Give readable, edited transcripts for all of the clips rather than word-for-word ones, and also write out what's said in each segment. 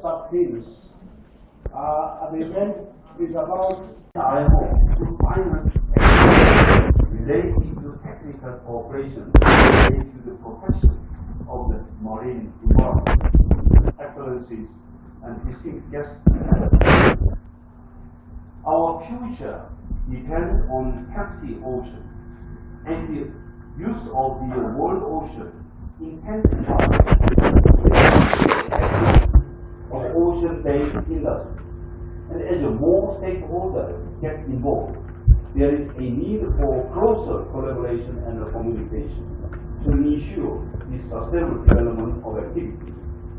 sub-themes. The event is about IMO to finance related to technical cooperation related to the protection of the marine environment. Excellencies and distinguished guests, our future depends on healthy ocean, and the use of the world ocean intensifies of ocean-based industry. And as more stakeholders get involved, there is a need for closer collaboration and communication to ensure the sustainable development of activities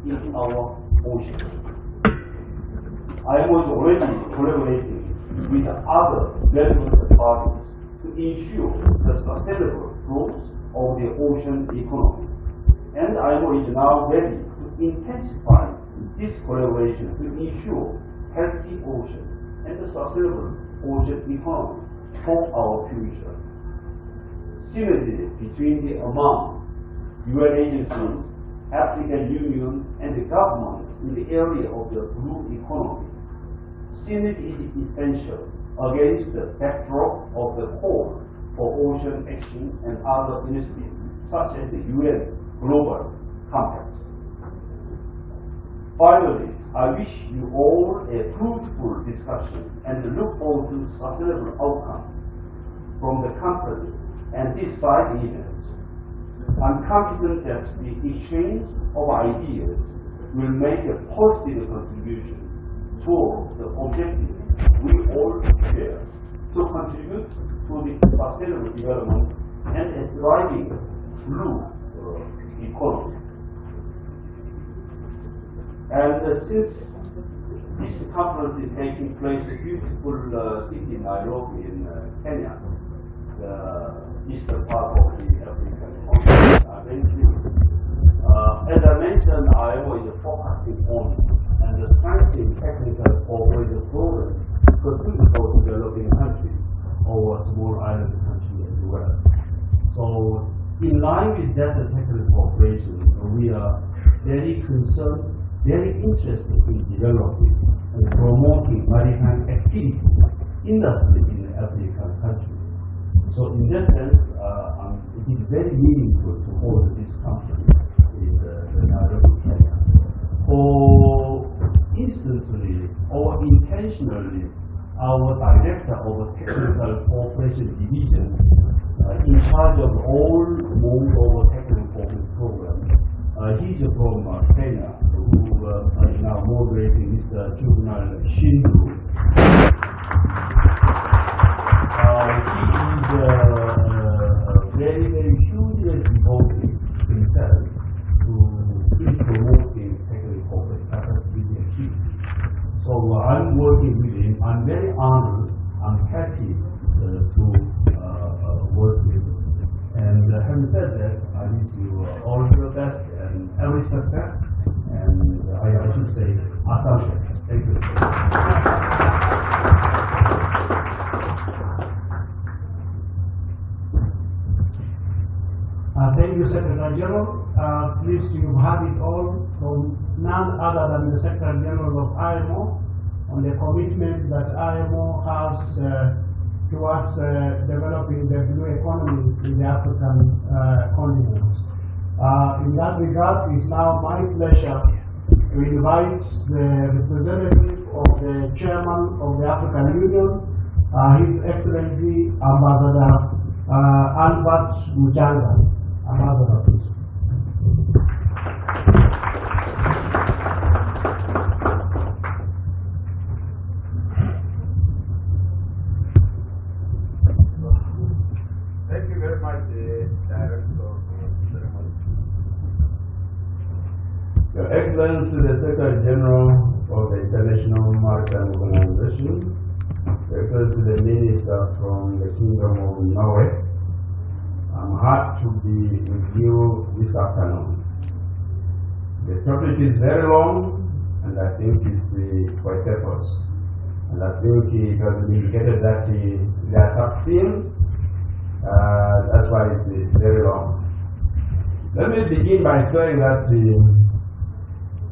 in our oceans. IMO is already collaborating with other relevant parties to ensure the sustainable growth of the ocean economy. And IMO is now ready to intensify this collaboration to ensure healthy ocean and the sustainable ocean economy for our future. Synergy between the UN agencies, African Union, and the government in the area of the blue economy. Synergy is essential against the backdrop of the call for ocean action and other initiatives, such as the UN Global Compact. Finally, I wish you all a fruitful discussion and look forward to sustainable outcomes from the conference and this side event. I'm confident that the exchange of ideas will make a positive contribution toward the objectives we all share to contribute to the sustainable development and a thriving blue economy. And since this conference is taking place in beautiful city Nairobi in Kenya, the eastern part of the African continent, as I mentioned, IMO is focusing on and strengthening technical cooperation programs for critical developing countries or small island countries as well. So, in line with that technical cooperation, we are very concerned, very interested in developing and promoting maritime activity industry in the African countries. So in that sense, it is very meaningful to hold this conference in the Nairobi, Kenya. For instantly or intentionally, our Director of Technical Cooperation Division, in charge of all modes of technical cooperation programs, he's from Kenya, who is now moderating Mr. Juvenile Shindu. He is very, very hugely devoted himself to promoting technical cooperation activity. So I'm working with him. I'm very honored. I'm happy to work with him. And having said that, I wish you all the best and every success. And I should say, Asante. Thank you. Thank you, Secretary General. Please, you have it all from none other than the Secretary General of IMO on the commitment that IMO has towards developing the blue economy in the African continent. In that regard, it's now my pleasure to invite the representative of the chairman of the African Union, His Excellency Ambassador Albert Mujanga. Ambassador, please. Thank you very much, Director of the Ceremony. Your Excellency, the Secretary General of the International Maritime Organization, Your Excellency, the Minister from the Kingdom of Norway, I'm happy to be with you this afternoon. The topic is very long, and I think it's quite purpose. And I think it has been indicated that there are sub-themes. That's why it's very long. Let me begin by saying that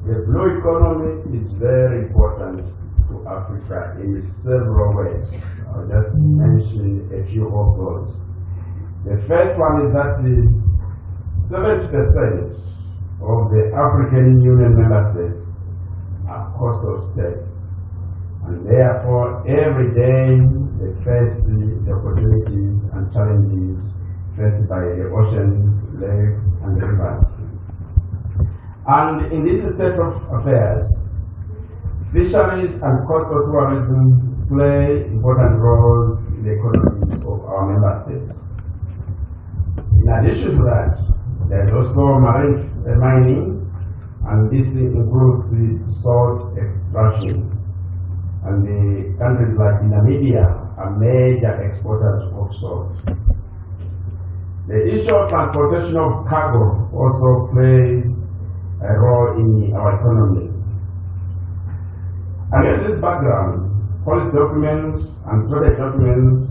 The blue economy is very important to Africa in several ways. I'll just mention a few of those. The first one is that the 70% of the African Union member states are coastal states. And therefore, every day they face the opportunities and challenges faced by the oceans, lakes, and rivers. And in this state of affairs, fisheries and coastal tourism play important roles in the economies of our member states. In addition to that, there is also marine mining, and this includes the salt extraction. And the countries like Namibia are major exporters of salt. The issue of transportation of cargo also plays a role in our economy. Against this background, policy documents and project documents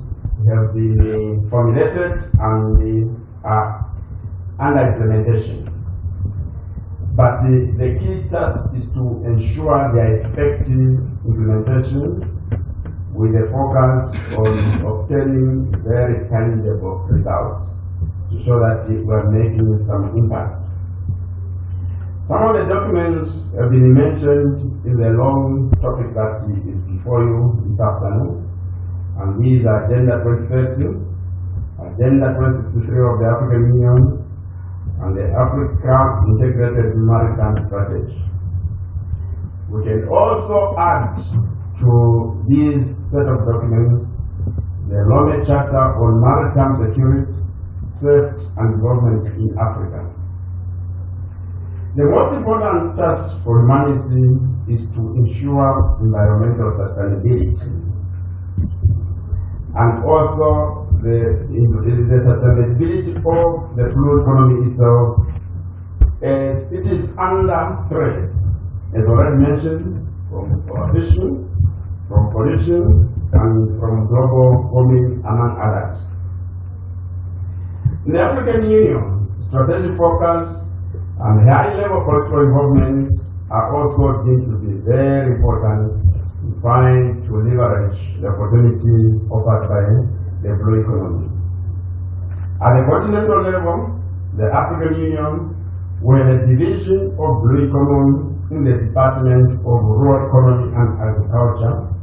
have been formulated and are under implementation. But the key task is to ensure their effective implementation with a focus on obtaining very tangible results to show that we are making some impact. Some of the documents have been mentioned in the long topic that is before you this afternoon, and these are Agenda 2030, Agenda 2063 of the African Union, and the Africa Integrated Maritime Strategy. We can also add to this set of documents the Lome Charter on Maritime Security, Safety and Development in Africa. The most important task for humanity is to ensure environmental sustainability, and also the sustainability of the blue economy itself, as it is under threat, as already mentioned, from fishing, from pollution, and from global warming, among others. In the African Union, strategic focus and high-level political involvement are also deemed to be very important in trying to leverage the opportunities offered by the blue economy. At the continental level, the African Union, with a division of blue economy in the Department of Rural Economy and Agriculture,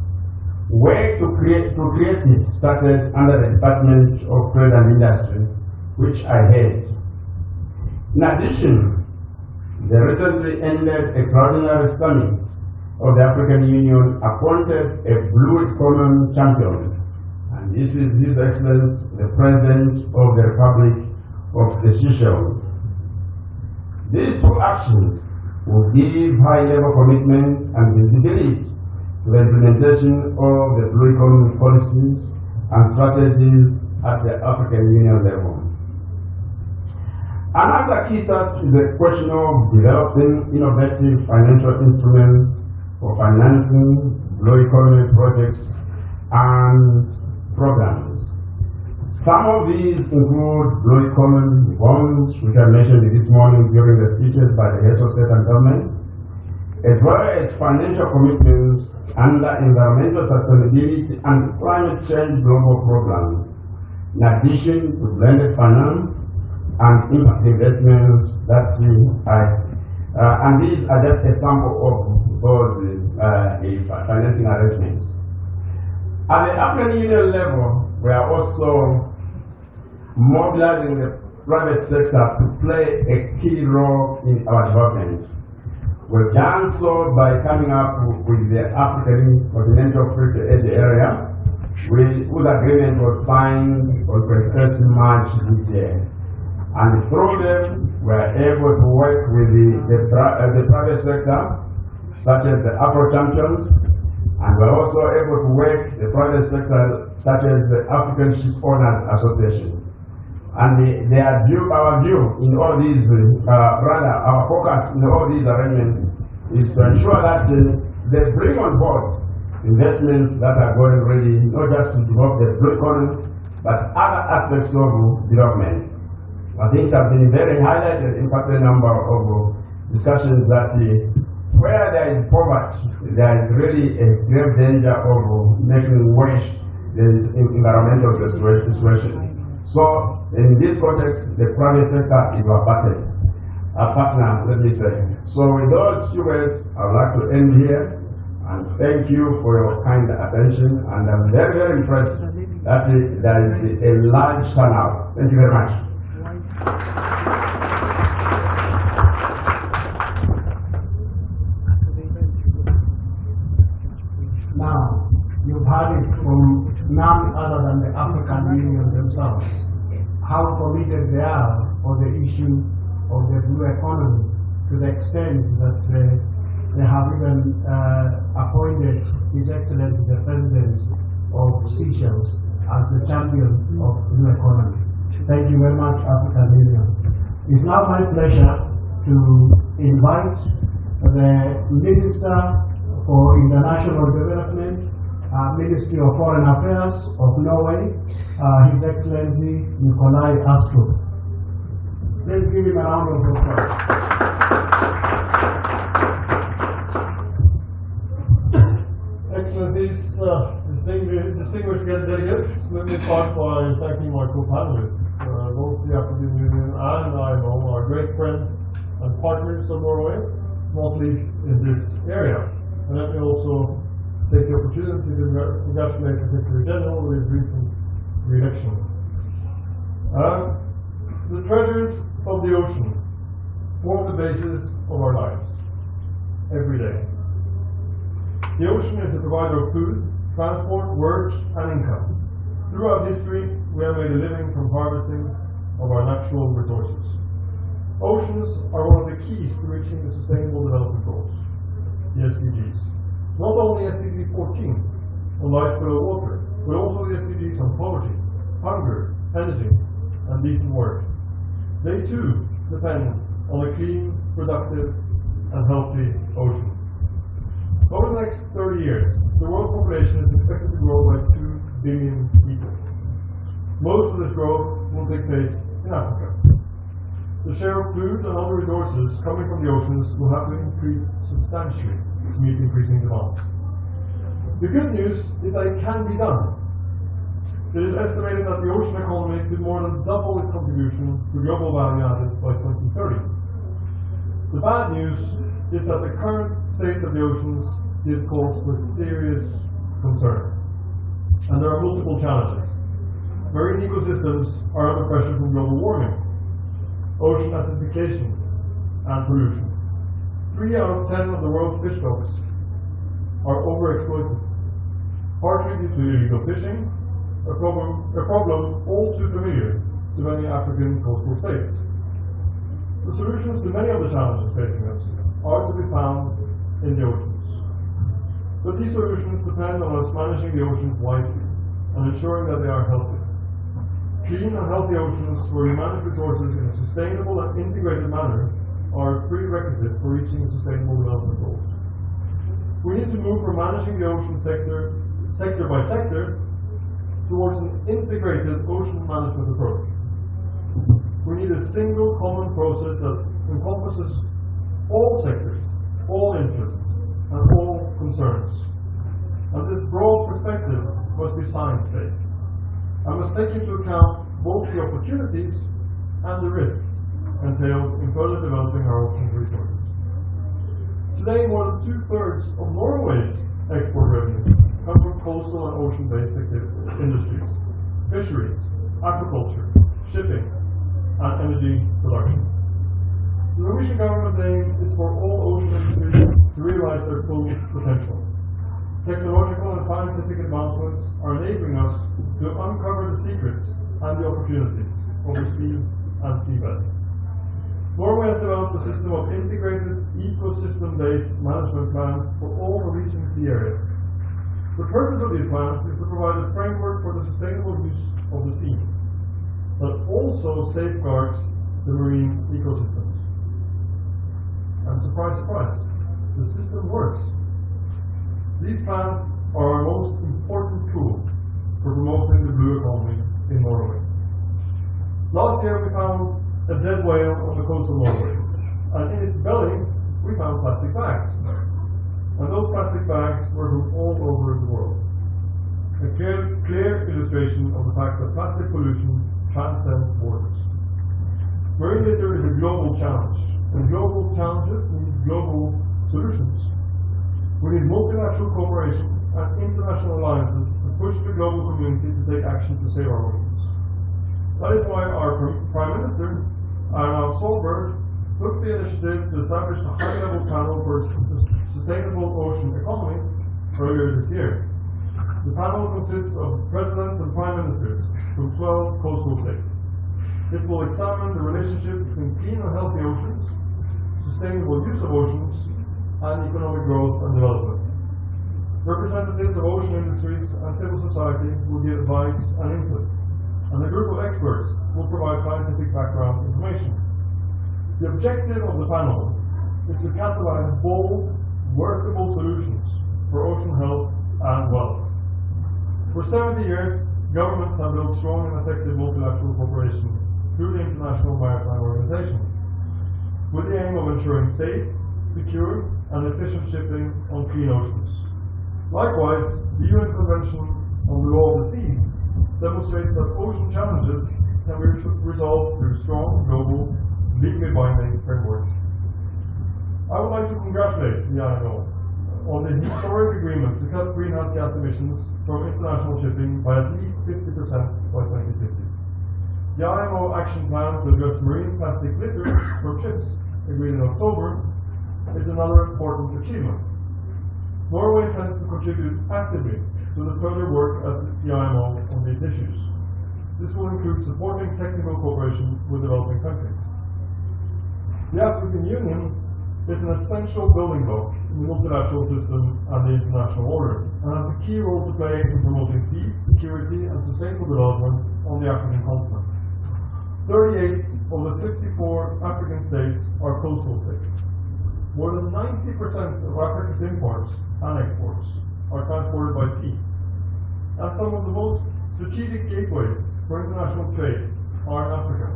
work to create it started under the Department of Trade and Industry, which I head. In addition, the recently ended extraordinary summit of the African Union appointed a blue economy champion, and this is His Excellency, the President of the Republic of the Seychelles. These two actions will give high-level commitment and visibility to the implementation of the blue economy policies and strategies at the African Union level. Another key task is the question of developing innovative financial instruments for financing blue economy projects and programs. Some of these include blue economy bonds, which I mentioned this morning during the speeches by the heads of state and government, as well as financial commitments under environmental sustainability and climate change global programs, in addition to blended finance and impact investments that and these are just a sample of those financing arrangements. At the African Union level, we are also mobilizing the private sector to play a key role in our development. We've done so by coming up with the African Continental Free Trade Area, whose agreement was signed on 21st March this year. And through them, we are able to work with the private sector, such as the Afro Champions, and we are also able to work the private sector, such as the African Ship Owners Association. And our view in all these, our focus in all these arrangements is to ensure that they bring on board investments that are going really not just to develop the blue economy, but other aspects of development. I think have been very highlighted in fact a number of discussions that where there is poverty, there is really a grave danger of making worse the environmental situation. So, in this context, the private sector is our partner, let me say. So, with those few words, I would like to end here and thank you for your kind attention. And I'm very, very impressed that there is a large turnout. Thank you very much. Now, you've heard it from none other than the African Union themselves, how committed they are for the issue of the blue economy, to the extent that they have even appointed His Excellency the President of Seychelles as the champion of blue economy. Thank you very much, African Union. It's now my pleasure to invite the Minister for International Development, Ministry of Foreign Affairs of Norway, His Excellency Nikolai Astrup. Please give him a round of applause. Excellencies, distinguished guest delegates, let me start by thanking my co-panelists. Both the African Union and IMO are great friends and partners of Norway, not least in this area. And let me also take the opportunity to congratulate the Secretary General with his recent re-election. The treasures of the ocean form the basis of our lives every day. The ocean is the provider of food, transport, work, and income. Throughout history, we have made a living from harvesting of our natural resources. Oceans are one of the keys to reaching the Sustainable Development Goals, the SDGs. Not only SDG 14 on life below water, but also the SDGs on poverty, hunger, energy, and decent work. They too depend on a clean, productive, and healthy ocean. Over the next 30 years, the world population is expected to grow by 2 billion people. Most of this growth will take place in Africa. The share of food and other resources coming from the oceans will have to increase substantially to meet increasing demand. The good news is that it can be done. It is estimated that the ocean economy could more than double its contribution to global value added by 2030. The bad news is that the current state of the oceans gives cause for serious concern. And there are multiple challenges. Marine ecosystems are under pressure from global warming, ocean acidification, and pollution. 3 out of 10 of the world's fish stocks are overexploited, partly due to illegal fishing, a problem all too familiar to many African coastal states. The solutions to many of the challenges facing us are to be found in the oceans. But these solutions depend on us managing the oceans wisely and ensuring that they are healthy. Clean and healthy oceans where we manage resources in a sustainable and integrated manner are a prerequisite for reaching the Sustainable Development Goals. We need to move from managing the ocean sector by sector towards an integrated ocean management approach. We need a single common process that encompasses all sectors, all interests, and all concerns. And this broad perspective must be science-based and must take into account both the opportunities and the risks entailed in further developing our ocean resources. Today, more than 2/3 of Norway's export revenue come from coastal and ocean-based industries, fisheries, aquaculture, shipping, and energy production. The Norwegian government's aim is for all ocean industries to realize their full potential. Technological and scientific advancements are enabling us to uncover the secrets and the opportunities of the sea and seabed. Norway has developed a system of integrated ecosystem-based management plans for all Norwegian sea areas. The purpose of these plans is to provide a framework for the sustainable use of the sea, but also safeguards the marine ecosystems. And surprise, surprise, the system works. These plans are our most important tool for promoting the blue economy in Norway. Last year we found a dead whale on the coast of Norway, and in its belly we found plastic bags. And those plastic bags were from all over the world. A clear illustration of the fact that plastic pollution transcends borders. Marine litter is a global challenge, and global challenges need global solutions. We need multilateral cooperation and international alliances to push the global community to take action to save our oceans. That is why our Prime Minister, Erna Solberg, took the initiative to establish a high-level panel for sustainable ocean economy earlier this year. The panel consists of presidents and prime ministers from 12 coastal states. It will examine the relationship between clean and healthy oceans, sustainable use of oceans, and economic growth and development. Representatives of ocean industries and civil society will give advice and input, and a group of experts will provide scientific background information. The objective of the panel is to catalyze bold, workable solutions for ocean health and wealth. For 70 years, governments have built strong and effective multilateral cooperation through the International Maritime Organization, with the aim of ensuring safe, secure, and efficient shipping on clean oceans. Likewise, the UN Convention on the Law of the Sea demonstrates that ocean challenges can be resolved through strong, global, legally binding frameworks. I would like to congratulate the IMO on the historic agreement to cut greenhouse gas emissions from international shipping by at least 50% by 2050. The IMO action plan to address marine plastic litter from ships, agreed in October, is another important achievement. Norway intends to contribute actively to the further work at the IMO on these issues. This will include supporting technical cooperation with developing countries. The African Union is an essential building block in the multilateral system and the international order, and has a key role to play in promoting peace, security, and sustainable development on the African continent. 38 of the 54 African states are coastal states. More than 90% of Africa's imports and exports are transported by sea, and some of the most strategic gateways for international trade are in Africa,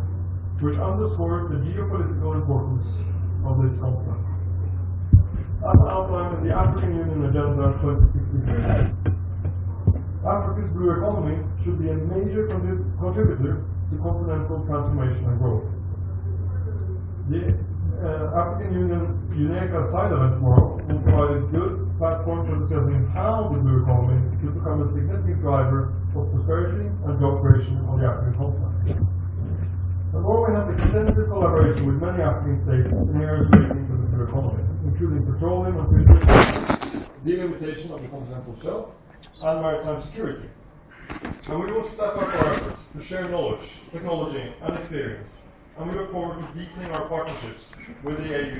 which underscores the geopolitical importance of this continent. As outlined in the African Union Agenda 2063, Africa's blue economy should be a major contributor to continental transformation and growth. The African Union UNECA side event tomorrow will provide a good platform for discussing how the blue economy should become a significant driver of prosperity and job creation on the African continent. And Norway has extensive collaboration with many African states in areas relating to the blue economy, including petroleum and fisheries, delimitation of the continental shelf, and maritime security. And we will step up our efforts to share knowledge, technology, and experience, and we look forward to deepening our partnerships with the AU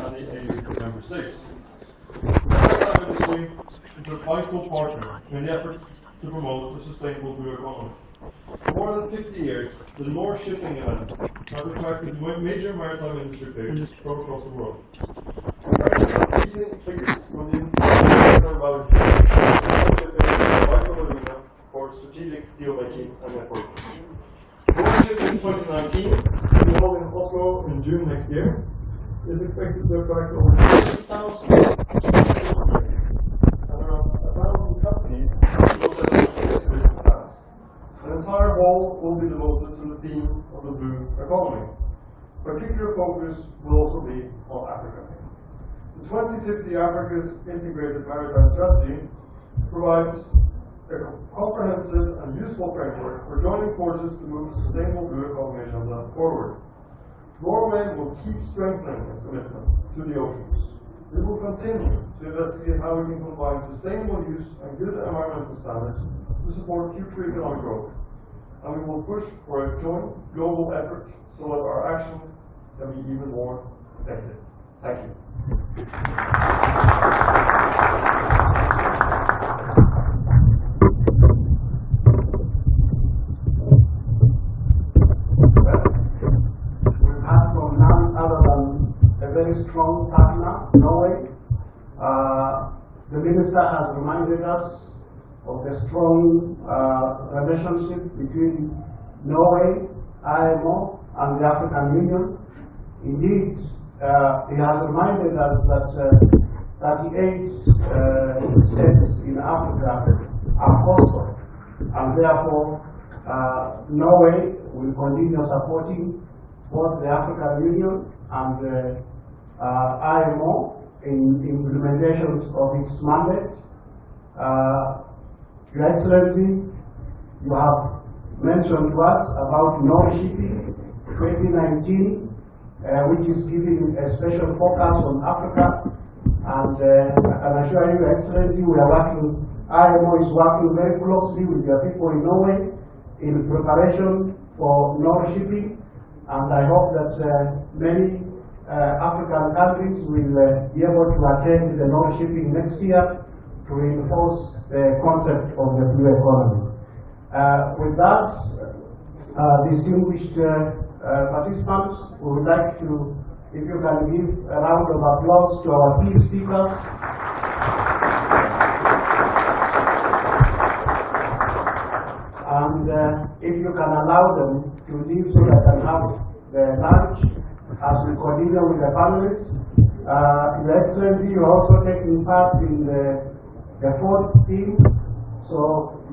and the AU member states. The maritime industry is a vital partner in the efforts to promote a sustainable blue economy. For more than 50 years, the North Shipping Event has attracted major maritime industry players from across the world. Leading figures from the international value chain, vital arena for strategic deal making and networking. North Shipping 2019, to be held in Oslo in June next year, is expected to attract over 50,000 and around 1,000 companies will set up business plans. The entire hall will be devoted to the theme of the blue economy. Particular focus will also be on Africa. The 2050 Africa's Integrated Maritime Strategy provides a comprehensive and useful framework for joining forces to move the sustainable blue economy agenda forward. Norway will keep strengthening its commitment to the oceans. We will continue to investigate how we can combine sustainable use and good environmental standards to support future economic growth. And we will push for a joint global effort so that our actions can be even more effective. Thank you. We've had from none other than a very strong partner, Norway. The minister has reminded us of the strong relationship between Norway, IMO, and the African Union. Indeed, he has reminded us that 38 states in Africa are coastal, and therefore Norway will continue supporting both the African Union and the IMO in implementation of its mandate. Your Excellency, you have mentioned to us about Shipping 2019, which is giving a special focus on Africa. And I can assure you, Your Excellency, IMO is working very closely with your people in Norway in preparation for Shipping. And I hope that many African countries will be able to attend the Shipping next year to reinforce the concept of the blue economy. With that, distinguished participants, we would like to, if you can give a round of applause to our key speakers. And if you can allow them to leave so they can have their lunch as we continue with the panelists. Your Excellency, you are also taking part in the fourth team, so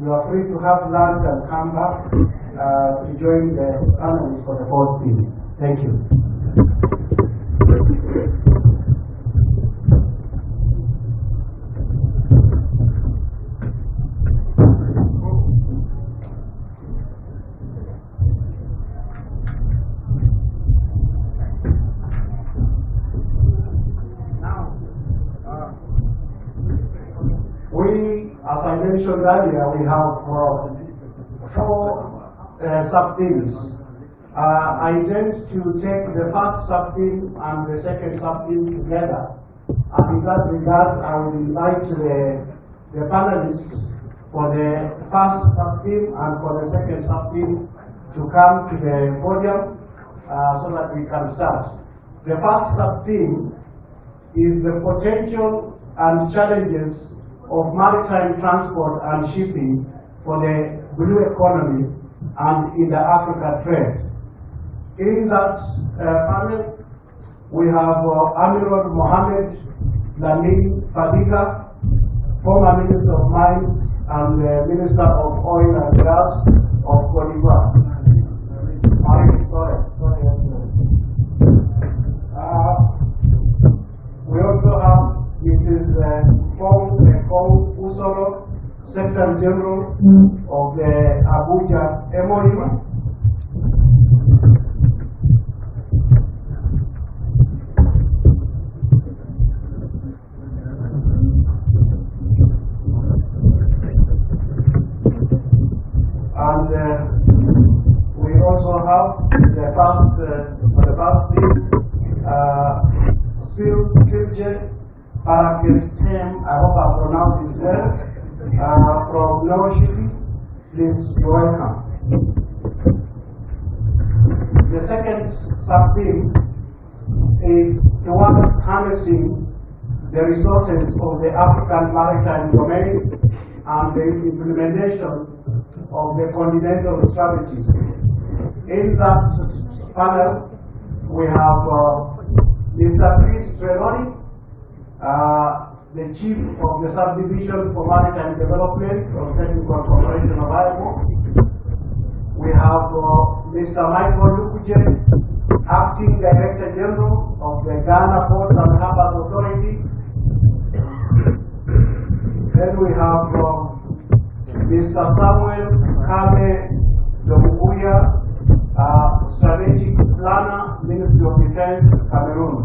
you are free to have lunch and come back to join the panelists for the fourth team. Thank you. As I mentioned earlier, we have 4 sub-themes. I intend to take the first sub-theme and the second sub-theme together. And in that regard, I will invite the panelists for the first sub-theme and for the second sub-theme to come to the podium so that we can start. The first sub-theme is the potential and challenges of maritime transport and shipping for the blue economy and in the Africa trade. In that panel, we have Admiral Mohamed Lamin Fadiga, former Minister of Mines and Minister of Oil and Gas of Cote d'Ivoire. We also have Mrs. Paul Usoro, Secretary General of the Abuja MOU. And we also have the first team, Silje Parakestem, I hope I pronounced it well, from Norway. Please, you're welcome. The second sub-theme is towards harnessing the resources of the African maritime domain and the implementation of the continental strategies. In that panel, we have Mr. Chris Trelawney, the Chief of the Subdivision for Maritime Development of Technical Corporation of IMO. We have Mr. Michael Lukuje, Acting Director General of the Ghana Ports and Harbours Authority. Then we have Mr. Samuel Kame Domukuya, Strategic Planner, Ministry of Defense, Cameroon.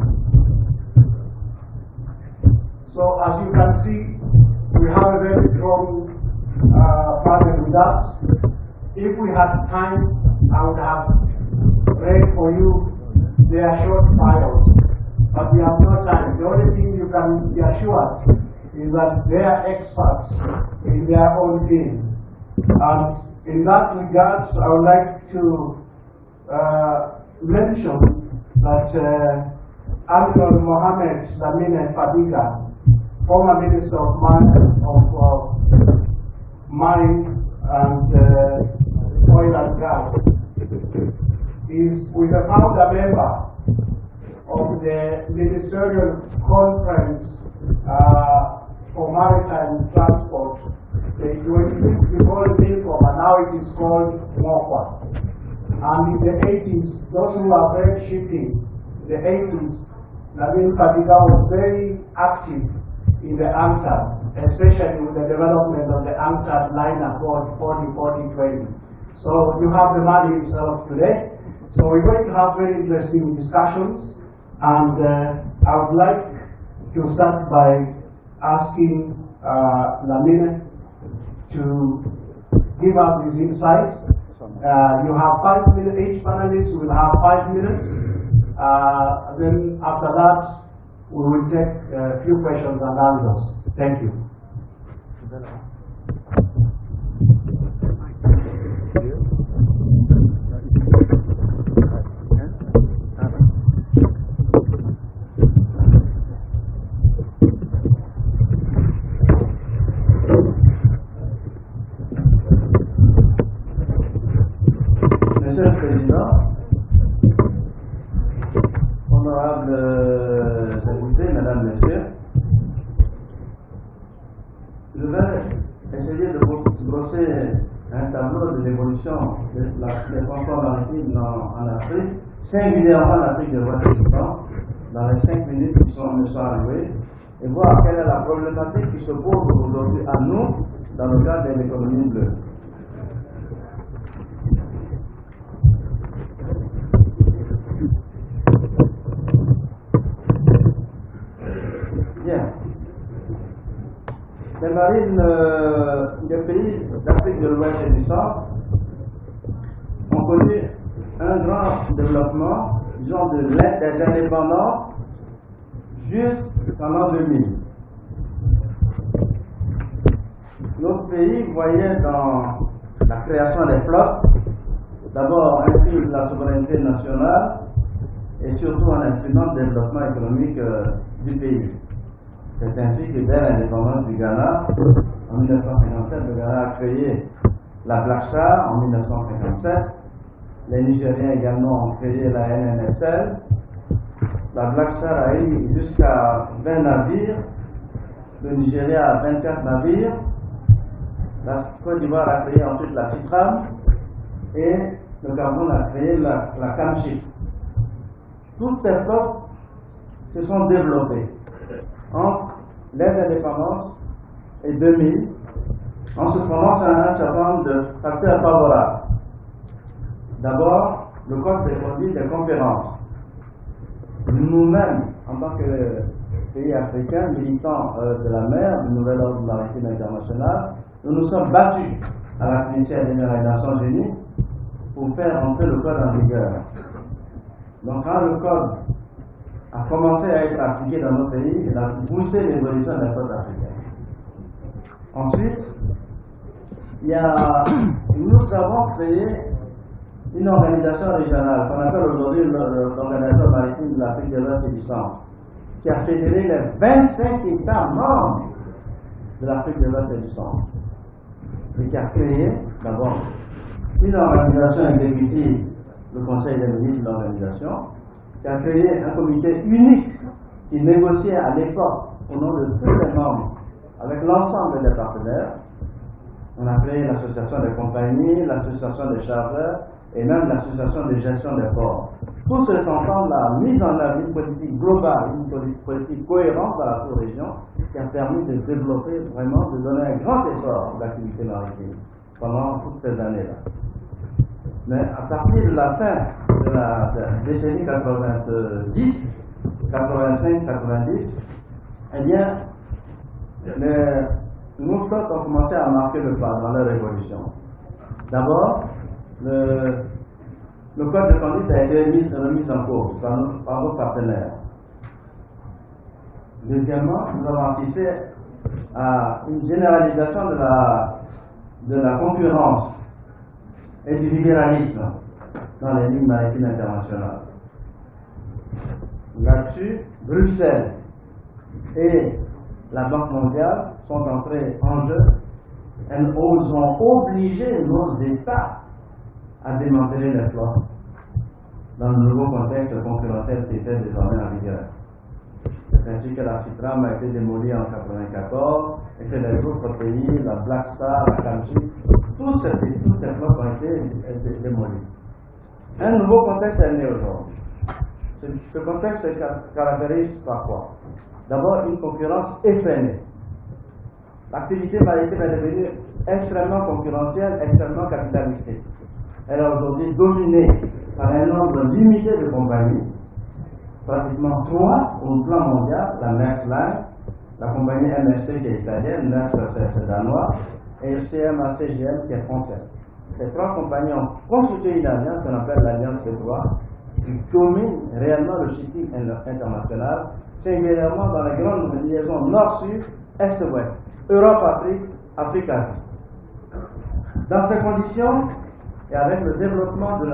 So as you can see, we have a very strong panel with us. If we had time, I would have read for you their short bios, but we have no time. The only thing you can be assured is that they are experts in their own field. And in that regard, I would like to mention that Admiral Mohamed Lamin Fadiga, former Minister of Mines and Oil and Gas, is a founder member of of the Ministerial Conference for Maritime Transport. It used to be called IMO, but now it is called MOCA. And in the 80s, those who were very shipping, in the 80s, Navin Padiga was very active in the UNCTAD, especially with the development of the UNCTAD liner called 40-40-20. So you have the man himself today. So we're going to have very interesting discussions, and I would like to start by asking Lamine to give us his insights. You have 5 minutes, each panelist will have 5 minutes. Then after that, we will take a few questions and answers. Thank you. Monsieur le Président, honorables invités, Mesdames, Messieurs, je vais essayer de brosser un tableau de l'évolution des transports maritimes en Afrique, singulièrement en Afrique de l'Ouest et du Centre, dans les 5 minutes qui me sont arrivées, et voir quelle est la problématique qui se pose aujourd'hui à nous dans le cadre de l'économie bleue. Bien. Les marines des pays d'Afrique de l'Ouest et du Centre ont connu un grand développement, disons, des indépendances jusqu'en l'an 2000. Notre pays voyait dans la création des flottes d'abord un signe de la souveraineté nationale et surtout un instrument de développement économique du pays. C'est ainsi que dès l'indépendance du Ghana, en 1957, le Ghana a créé la Black Star en 1957. Les Nigériens également ont créé la NNSL. La Black Star a eu jusqu'à 20 navires. Le Nigeria a 24 navires. La Côte d'Ivoire a créé ensuite la Citram. Et le Cameroun a créé la Camship. Toutes ces flottes se sont développées entre les indépendances et 2000, en se fondant sur un certain nombre de facteurs favorables. D'abord, le Code des conduites des conférences. Nous-mêmes, en tant que pays africains, militants de la mer, du nouvel ordre maritime international, nous nous sommes battus à la Commission des Nations Unies pour faire entrer le Code en vigueur. Donc, quand le Code a commencé à être appliqué dans nos pays, il a boosté l'évolution des flottes africaines. Ensuite, nous avons créé une organisation régionale qu'on appelle aujourd'hui l'Organisation maritime de l'Afrique de l'Ouest et du Centre, qui a fédéré les 25 États membres de l'Afrique de l'Ouest et du Centre, et qui a créé d'abord une organisation exécutive, le Conseil des ministres de l'organisation, qui a créé un comité unique qui négociait à l'époque au nom de tous les membres avec l'ensemble des partenaires. On a créé l'association des compagnies, l'association des chargeurs et même l'association de gestion des ports. Tout cet ensemble a mis en œuvre une politique globale, une politique cohérente dans la sous-région qui a permis de développer vraiment, de donner un grand essor de l'activité maritime pendant toutes ces années-là. Mais à partir de la fin de la décennie 90, 85-90, eh bien, nos flottes ont commencé à marquer le pas dans leur évolution. D'abord, le code de conduite a été remis en cause par nos partenaires. Deuxièmement, nous avons assisté à une généralisation de la concurrence et du libéralisme dans les lignes maritimes internationales. Là-dessus, Bruxelles et la Banque mondiale sont entrées en jeu. Elles ont obligé nos États à démanteler les flottes. dans le nouveau contexte concurrentiel qui était désormais en vigueur. C'est ainsi que la Citram a été démolie en 1994 et que les autres pays, la Black Star, la Kamchi, toutes ces flottes ont été démolies. Un nouveau contexte est né aujourd'hui. Ce contexte se caractérise par quoi? D'abord, une concurrence effrénée. L'activité maritime est devenue extrêmement concurrentielle, extrêmement capitalistique. Elle est aujourd'hui dominée par un nombre limité de compagnies, pratiquement 3 au plan mondial, la Maersk Line, la compagnie MSC qui est italienne, Maersk c'est danois, et CMA-CGM qui est française. Ces 3 compagnies ont constitué une alliance qu'on appelle l'Alliance P3, qui domine réellement le shipping international, singulièrement dans les grandes liaisons nord-sud, est-ouest, Europe-Afrique, Afrique-Asie. Dans ces conditions, et avec le développement de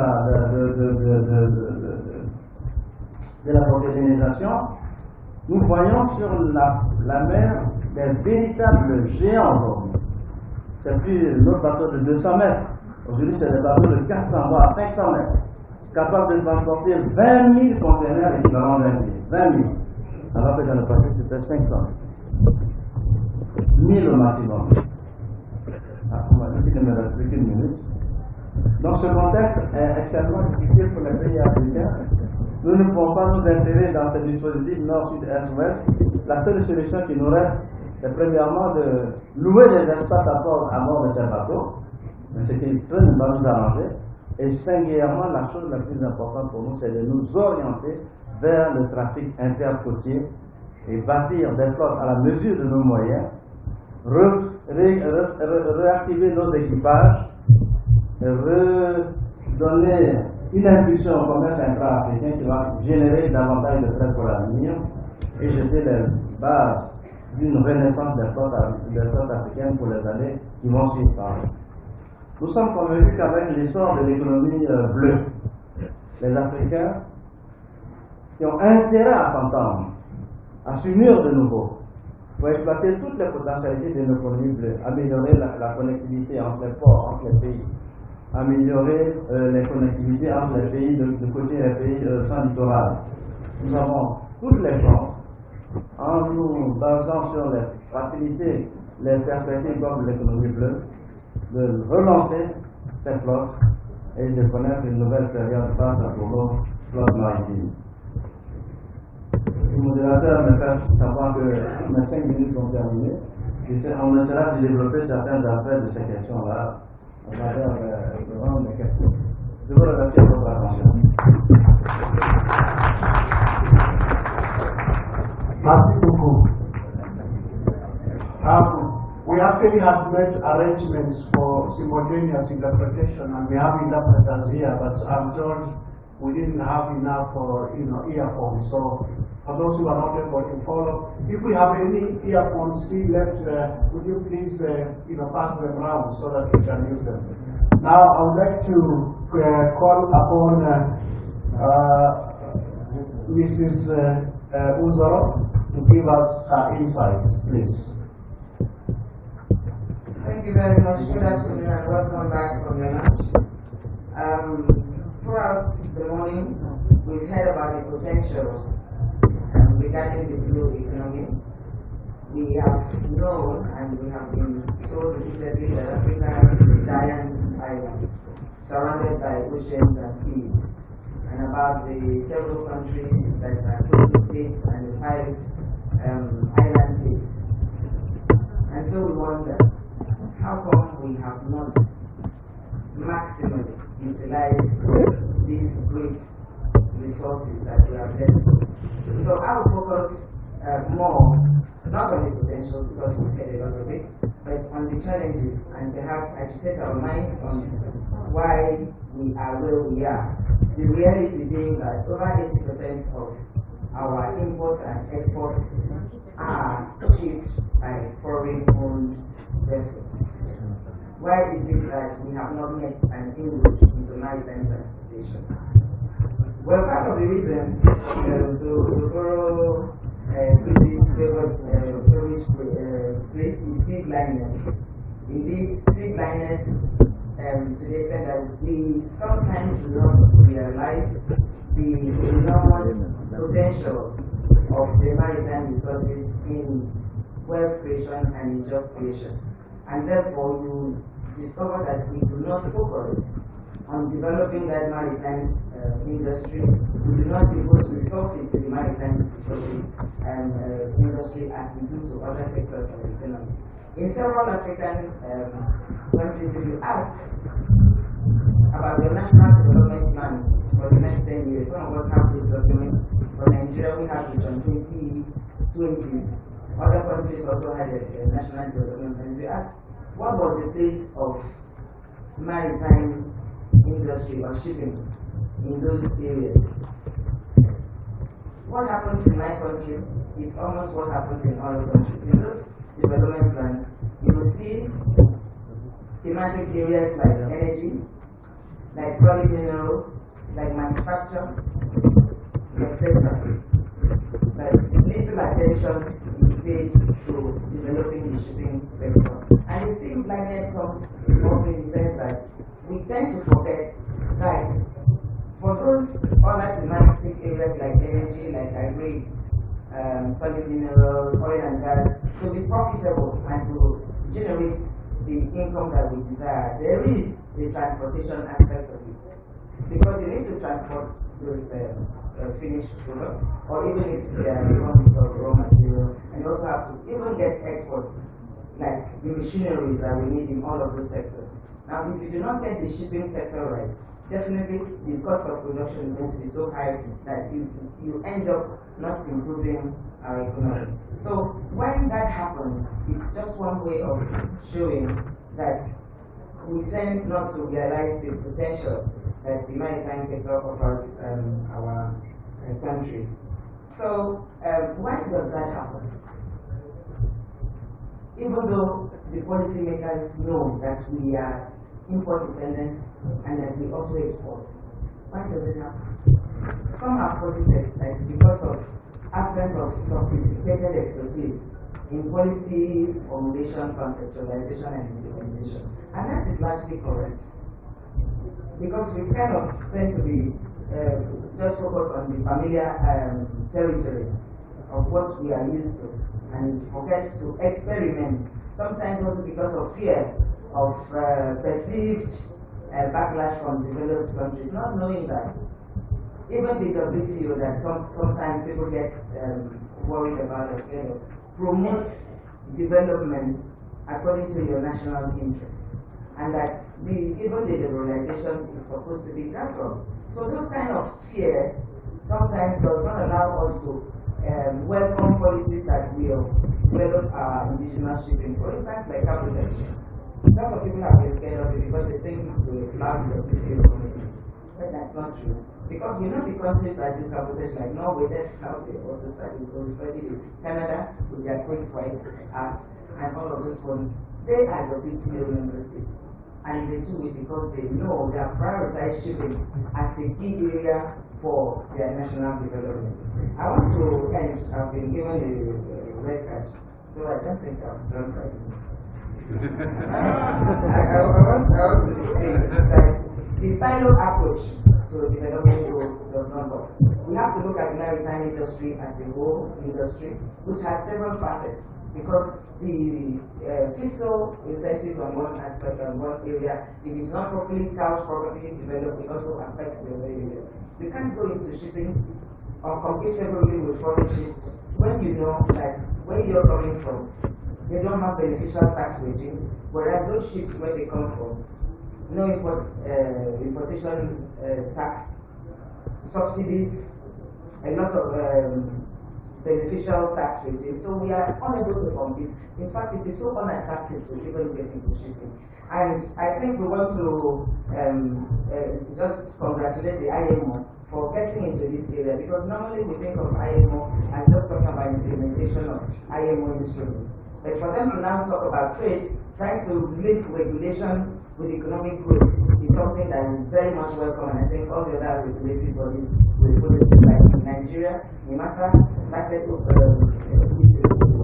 l'approvisionnisation, nous voyons sur la mer des véritables géants aujourd'hui. C'est plus notre bateau de 200 mètres. Aujourd'hui, c'est des bateaux de 400 voire 500 mètres, capables de transporter 20 000 conteneurs équivalents d'un pied. 20 000. Alors que dans le passé, c'était 500. 1000 au maximum. On m'a dit qu'il ne me reste plus qu'une minute. Donc ce contexte est extrêmement difficile pour les pays africains. Nous ne pouvons pas nous insérer dans ce dispositif nord, sud, est, ouest. La seule solution qui nous reste, c'est premièrement de louer des espaces à bord de ces bateaux, mais ce qui peut ne pas nous arranger. Et singulièrement, la chose la plus importante pour nous, c'est de nous orienter vers le trafic intercôtier et bâtir des flottes à la mesure de nos moyens, réactiver nos équipages, redonner une impulsion au commerce intra-africain qui va générer davantage de frais pour l'avenir et jeter les bases d'une renaissance des flottes africaines pour les années qui vont suivre. Nous sommes convaincus qu'avec l'essor de l'économie bleue, les Africains qui ont intérêt à s'entendre, à s'unir de nouveau, pour exploiter toutes les potentialités de l'économie bleue, améliorer la connectivité entre les ports, entre les pays, améliorer les connectivités entre les pays de côté et les pays sans littoral. Nous avons toutes les chances, en nous basant sur les facilités, les perspectives comme l'économie bleue, de relancer cette flotte et de connaître une nouvelle période face à nos flottes maritimes. Le modérateur me fait savoir que mes 5 minutes sont terminées. On essaiera de développer certains aspects de ces questions-là à travers le rang des questions. Je vous remercie de votre attention. Merci beaucoup. We actually have made arrangements for simultaneous interpretation, and we have interpreters here, but I'm told we didn't have enough earphones. So for those who are not able to follow, if we have any earphones still left, would you please pass them around so that we can use them? Now I would like to call upon Mrs. Uzoro to give us her insights, please. Thank you very much. Good afternoon and welcome back from your lunch. Throughout the morning, we've heard about the potentials regarding the blue economy. We have known and we have been told repeatedly that Africa is a giant island surrounded by oceans and seas, and about the several countries that are 20 states and the 5 island states. And so we wonder, how come we have not maximally utilized these great resources that we have left? So I will focus more, not on the potential because we've heard a lot of it, but on the challenges and perhaps agitate our minds on why we are where we are. The reality being that over 80% of our imports and exports are achieved by foreign-owned vessels. Why is it that we have not made an inroad into maritime transportation? Well, part of the reason, to borrow British favorite place is big liners. Indeed, big liners to the extent that we sometimes do not realize the enormous potential of the maritime resources in wealth creation and in job creation. And therefore, you discover that we do not focus on developing that maritime industry. We do not devote resources to the maritime resources industry as we do to other sectors of the economy. In several African countries, if you ask about the national development plan for the next 10 years, some of us have this document. For Nigeria, we have it on 2020. Other countries also had a national development plan. If you ask, what was the place of maritime industry or shipping in those areas? What happens in my country, it's almost what happens in other countries. In those development plans, you will see thematic areas like energy, like solid minerals, like manufacture, etc. But little attention is paid to developing the shipping sector. And it seems like that comes involved in the sense that we tend to forget that for those other thematic areas like energy, like agri, solid minerals, oil and gas, to be profitable and to generate the income that we desire, there is a transportation aspect of it. Because you need to transport those finished products, or even if they are economics of raw material, and you also have to even get exports, like the machineries that we need in all of those sectors. Now, if you do not get the shipping sector right, definitely the cost of production is going to be so high that you end up not improving our economy. So when that happens, it's just one way of showing that we tend not to realize the potential that the maritime sector offers our countries. So why does that happen? Even though the policymakers know that we are import dependent and that we also export, why does it happen? Some have posited that because of absence of sophisticated expertise in policy formulation, conceptualization, and implementation. And that is largely correct. Because we kind of tend to be just focused on the familiar territory of what we are used to and forget to experiment, sometimes also because of fear of perceived backlash from developed countries, not knowing that even the WTO that sometimes people get worried about as well, promotes development according to your national interests, and that even the liberalization is supposed to be gradual. So those kind of fear sometimes does not allow us to welcome policies that will develop our indigenous shipping. For instance, like cabotage. A lot of people have been scared of it because they think it will allow the WTO commitments. But that's not true. Because we know the countries that do cabotage, like Norway, that's how they also started already. Canada, with their Coast White Act, and all of those ones, they are WTO member states. And they do it because they know they have prioritized shipping as a key area for their national development. I want to end, I've been given a red card, so I don't think I've done 5 minutes. I want to say that the silo approach to development goals does not work. We have to look at the maritime industry as a whole industry, which has several facets, because the fiscal incentives on one aspect, on one area, if it's not properly couched, properly developed, it also affects the other areas. You can't go into shipping or compete favorably with foreign ships when you know that where you're coming from, they don't have beneficial tax regimes, whereas those ships where they come from, no importation tax, subsidies, a lot of beneficial tax regimes. So we are unable to compete. In fact, it is so unattractive to even get into shipping. And I think we want to just congratulate the IMO for getting into this area, because normally we think of IMO as just talking about implementation of IMO instruments. But for them to now talk about trade, trying to link regulation with economic growth is something that is very much welcome, and I think all the other regulatory bodies will put it like in Nigeria. IMASA started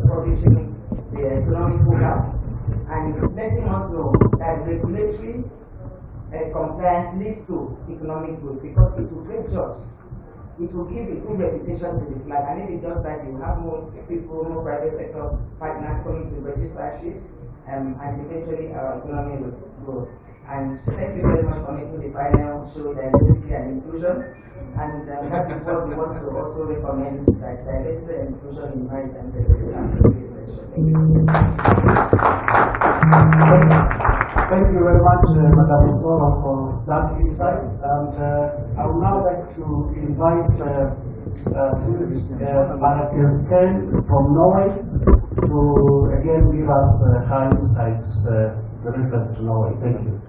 publishing the economic forecast, and it's letting us know that regulatory compliance leads to economic growth, because it will create jobs. It will give a good reputation to the flag, and if it does that, you have more people, more private sector partners coming to register ships, and eventually our economy will grow. And thank you very much for making the panel show diversity and inclusion. And that is what we want to also recommend, that diversity and inclusion in maritime sector after this session. Thank you. Thank you very much, Madam Musora, for that insight. And I would now like to invite Marcus Ken from Norway to again give us her insights with reference to Norway. Thank you.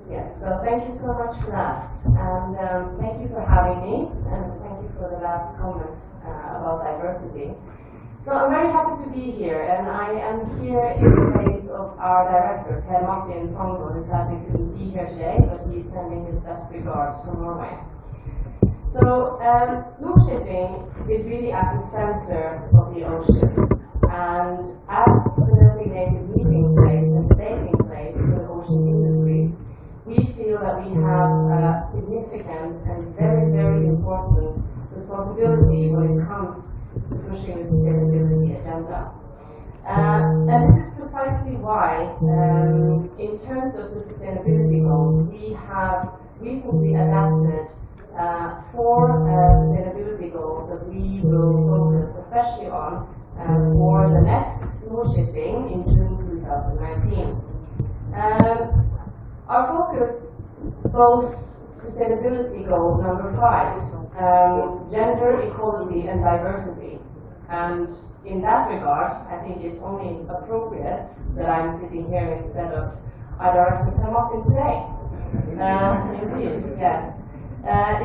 Yes, so thank you so much for that. And thank you for having me, and thank you for the last comment about diversity. So I'm very happy to be here, and I am here in place of our director, Per Martin Tongo, who sadly couldn't be here today, but he's sending his best regards from Norway. So Nord shipping is really at the center of the oceans, and as the designated meeting place and dating place for the ocean industries, we feel that we have a significant and very, very important responsibility when it comes to pushing the sustainability agenda. And this is precisely why, in terms of the sustainability goals, we have recently adapted 4 sustainability goals that we will focus especially on for the next Nord shipping in June 2019. Our focus boasts sustainability goal number 5. Gender equality and diversity. And in that regard, I think it's only appropriate that I'm sitting here instead of our Director Per Martin today. Indeed, yes.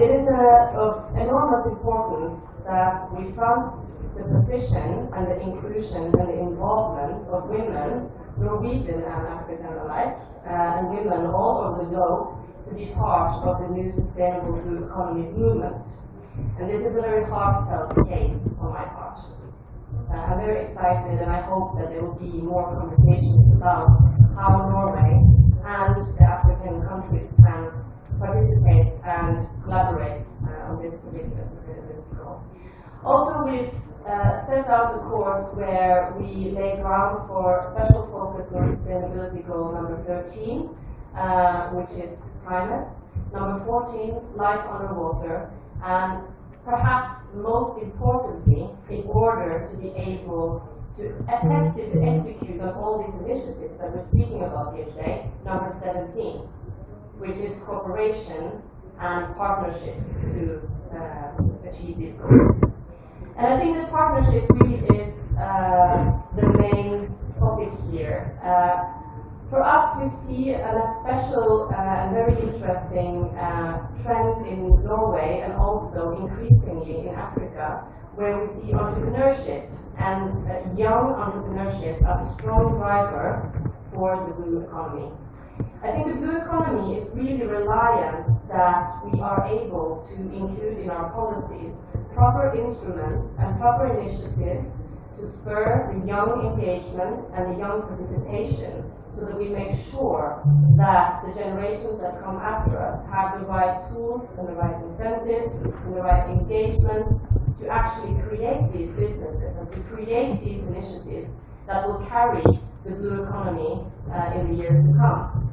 It is of enormous importance that we front the position and the inclusion and the involvement of women, Norwegian and African alike, and women all over the globe, to be part of the new sustainable blue economy movement. And this is a very heartfelt case on my part. I'm very excited, and I hope that there will be more conversations about how Norway and the African countries can participate and collaborate on this particular sustainability goal. Also, we've set out a course where we lay ground for special focus on sustainability goal number 13, which is climate, number 14, life underwater, and perhaps most importantly, in order to be able to effectively execute on all these initiatives that we're speaking about here today, number 17, which is cooperation and partnerships to achieve these goals. And I think that partnership really is the main topic here. For us, we see a special and very interesting trend in Norway, and also increasingly in Africa, where we see entrepreneurship and young entrepreneurship as a strong driver for the blue economy. I think the blue economy is really reliant that we are able to include in our policies proper instruments and proper initiatives to spur the young engagement and the young participation, so that we make sure that the generations that come after us have the right tools and the right incentives and the right engagement to actually create these businesses and to create these initiatives that will carry the blue economy in the years to come.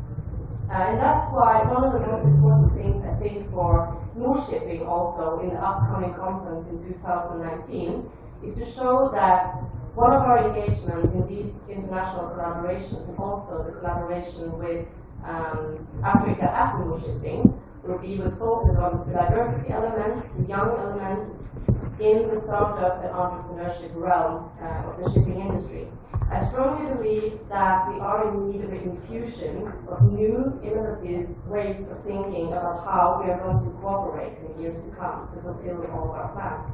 And that's why one of the most important things, I think, for Nord shipping also in the upcoming conference in 2019 is to show that one of our engagements in these international collaborations, and also the collaboration with Africa at Nord shipping, will be with focus on the diversity elements, the young elements in the startup and entrepreneurship realm of the shipping industry. I strongly believe that we are in need of an infusion of new, innovative ways of thinking about how we are going to cooperate in years to come to fulfill all of our plans.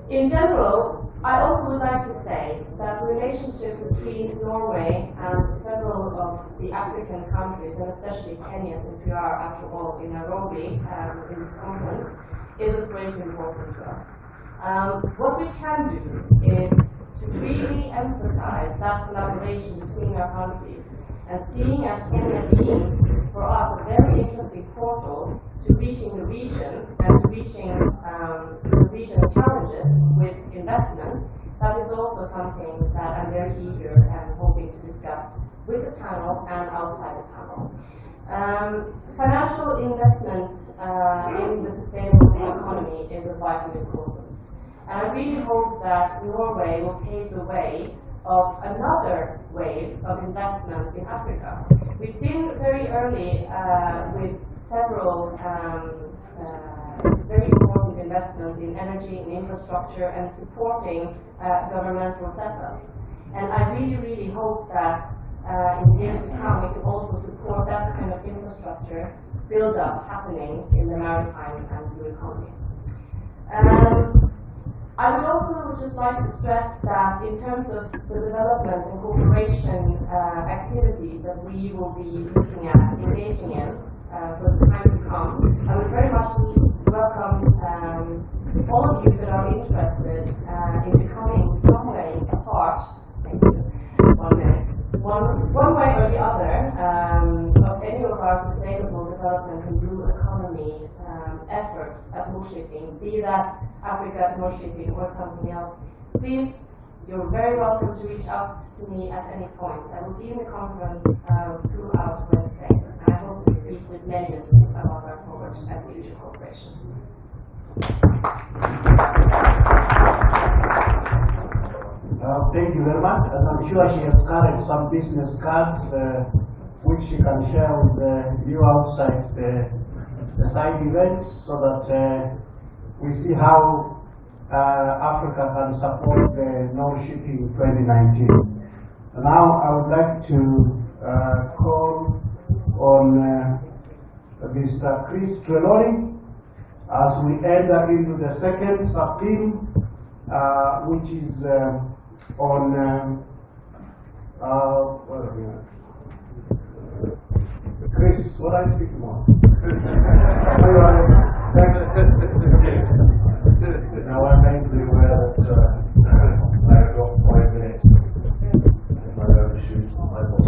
In general, I also would like to say that the relationship between Norway and several of the African countries, and especially Kenya, since we are, after all, in Nairobi in this conference, is of great importance to us. What we can do is to really emphasize that collaboration between our countries And seeing as Kenya being, for us, a very interesting portal to reaching the region and to reaching the regional challenges with investments, that is also something that I'm very eager and hoping to discuss with the panel and outside the panel. Financial investments in the sustainable economy is of vital importance. And I really hope that Norway will pave the way of another wave of investment in Africa. We've been very early with several very important investments in energy, in infrastructure, and supporting governmental setups. And I really, really hope that in years to come we can also support that kind of infrastructure build-up happening in the maritime and blue economy. I would also just like to stress that in terms of the development and cooperation activities that we will be looking at engaging in for the time to come, I would very much welcome all of you that are interested in becoming some way a part, thank you, 1 minute, one way or the other of any of our sustainable development and blue economy efforts at Moore Shipping, be that Africa at Moore Shipping or something else. Please, you're very welcome to reach out to me at any point. I will be in the conference throughout Wednesday, and I hope to speak with many of you about our forward and future cooperation. Thank you very much, and I'm sure she has carried some business cards which she can share with you outside the side events, so that we see how Africa can support the Moore Shipping 2019. And now I would like to call on Mr. Chris Trelawney as we enter into the second sub-theme, which is on Chris, what are you speaking on? Now I'm painfully aware that I have got 5 minutes. If I overshoot, I will.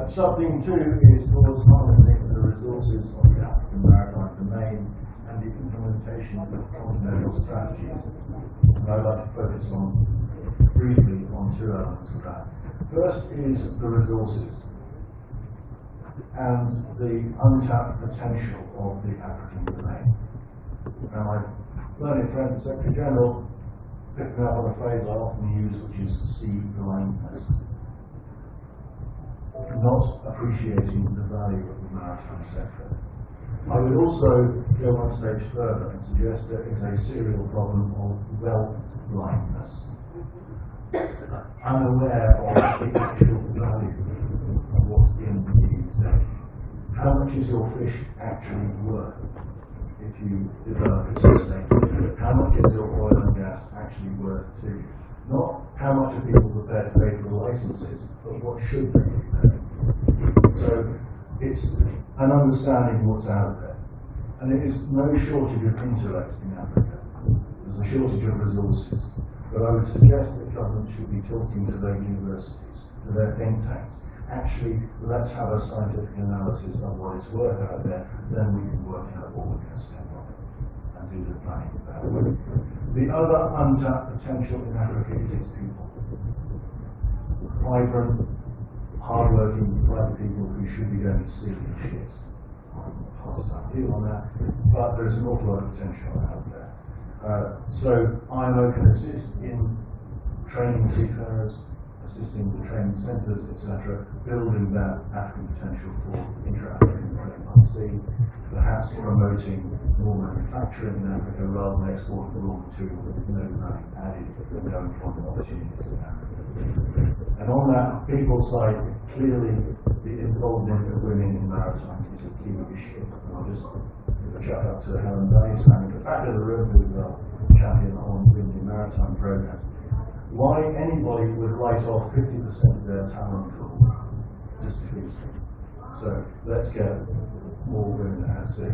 Sub-theme 2 is towards harnessing the resources of the African maritime domain and the implementation of continental strategies. And I'd like to focus briefly on 2 elements of that. First is the resources and the untapped potential of the African domain. Now, my learned friend, the Secretary General, picked me up on a phrase I often use, which is sea blindness. Not appreciating the value of the maritime sector. I would also go 1 stage further and suggest there is a serial problem of wealth blindness. Unaware of the actual value of what's in the sea. How much is your fish actually worth if you develop it sustainably? How much is your oil and gas actually worth to you? Not how much are people prepared to pay for the licenses, but what should they be paying? So it's an understanding of what's out there. And it is no shortage of intellect in Africa. There's a shortage of resources. But I would suggest that government should be talking to their universities, to their think tanks. Actually, let's have a scientific analysis of what it's worth out there, then we can work out what we're going to spend on it and do the planning that way. The other untapped potential in Africa is its people. Vibrant, hard-working, bright people who should be going to sea in ships. I'm hot as I feel on that, but there's an awful lot of potential out there. So IMO can assist in training seafarers, assisting the training centres, etc., building that African potential for intra-African trade by sea, perhaps promoting more manufacturing in Africa rather than exporting raw material with no value added and no employment opportunities in Africa. And on that people side, clearly the involvement of women in maritime is a key issue. And I'll just give a shout out to Helen Day, standing at the back of the room, who is our champion on women in maritime programme. Why anybody would write off 50% of their talent pool just defeats me. So let's get more women at sea.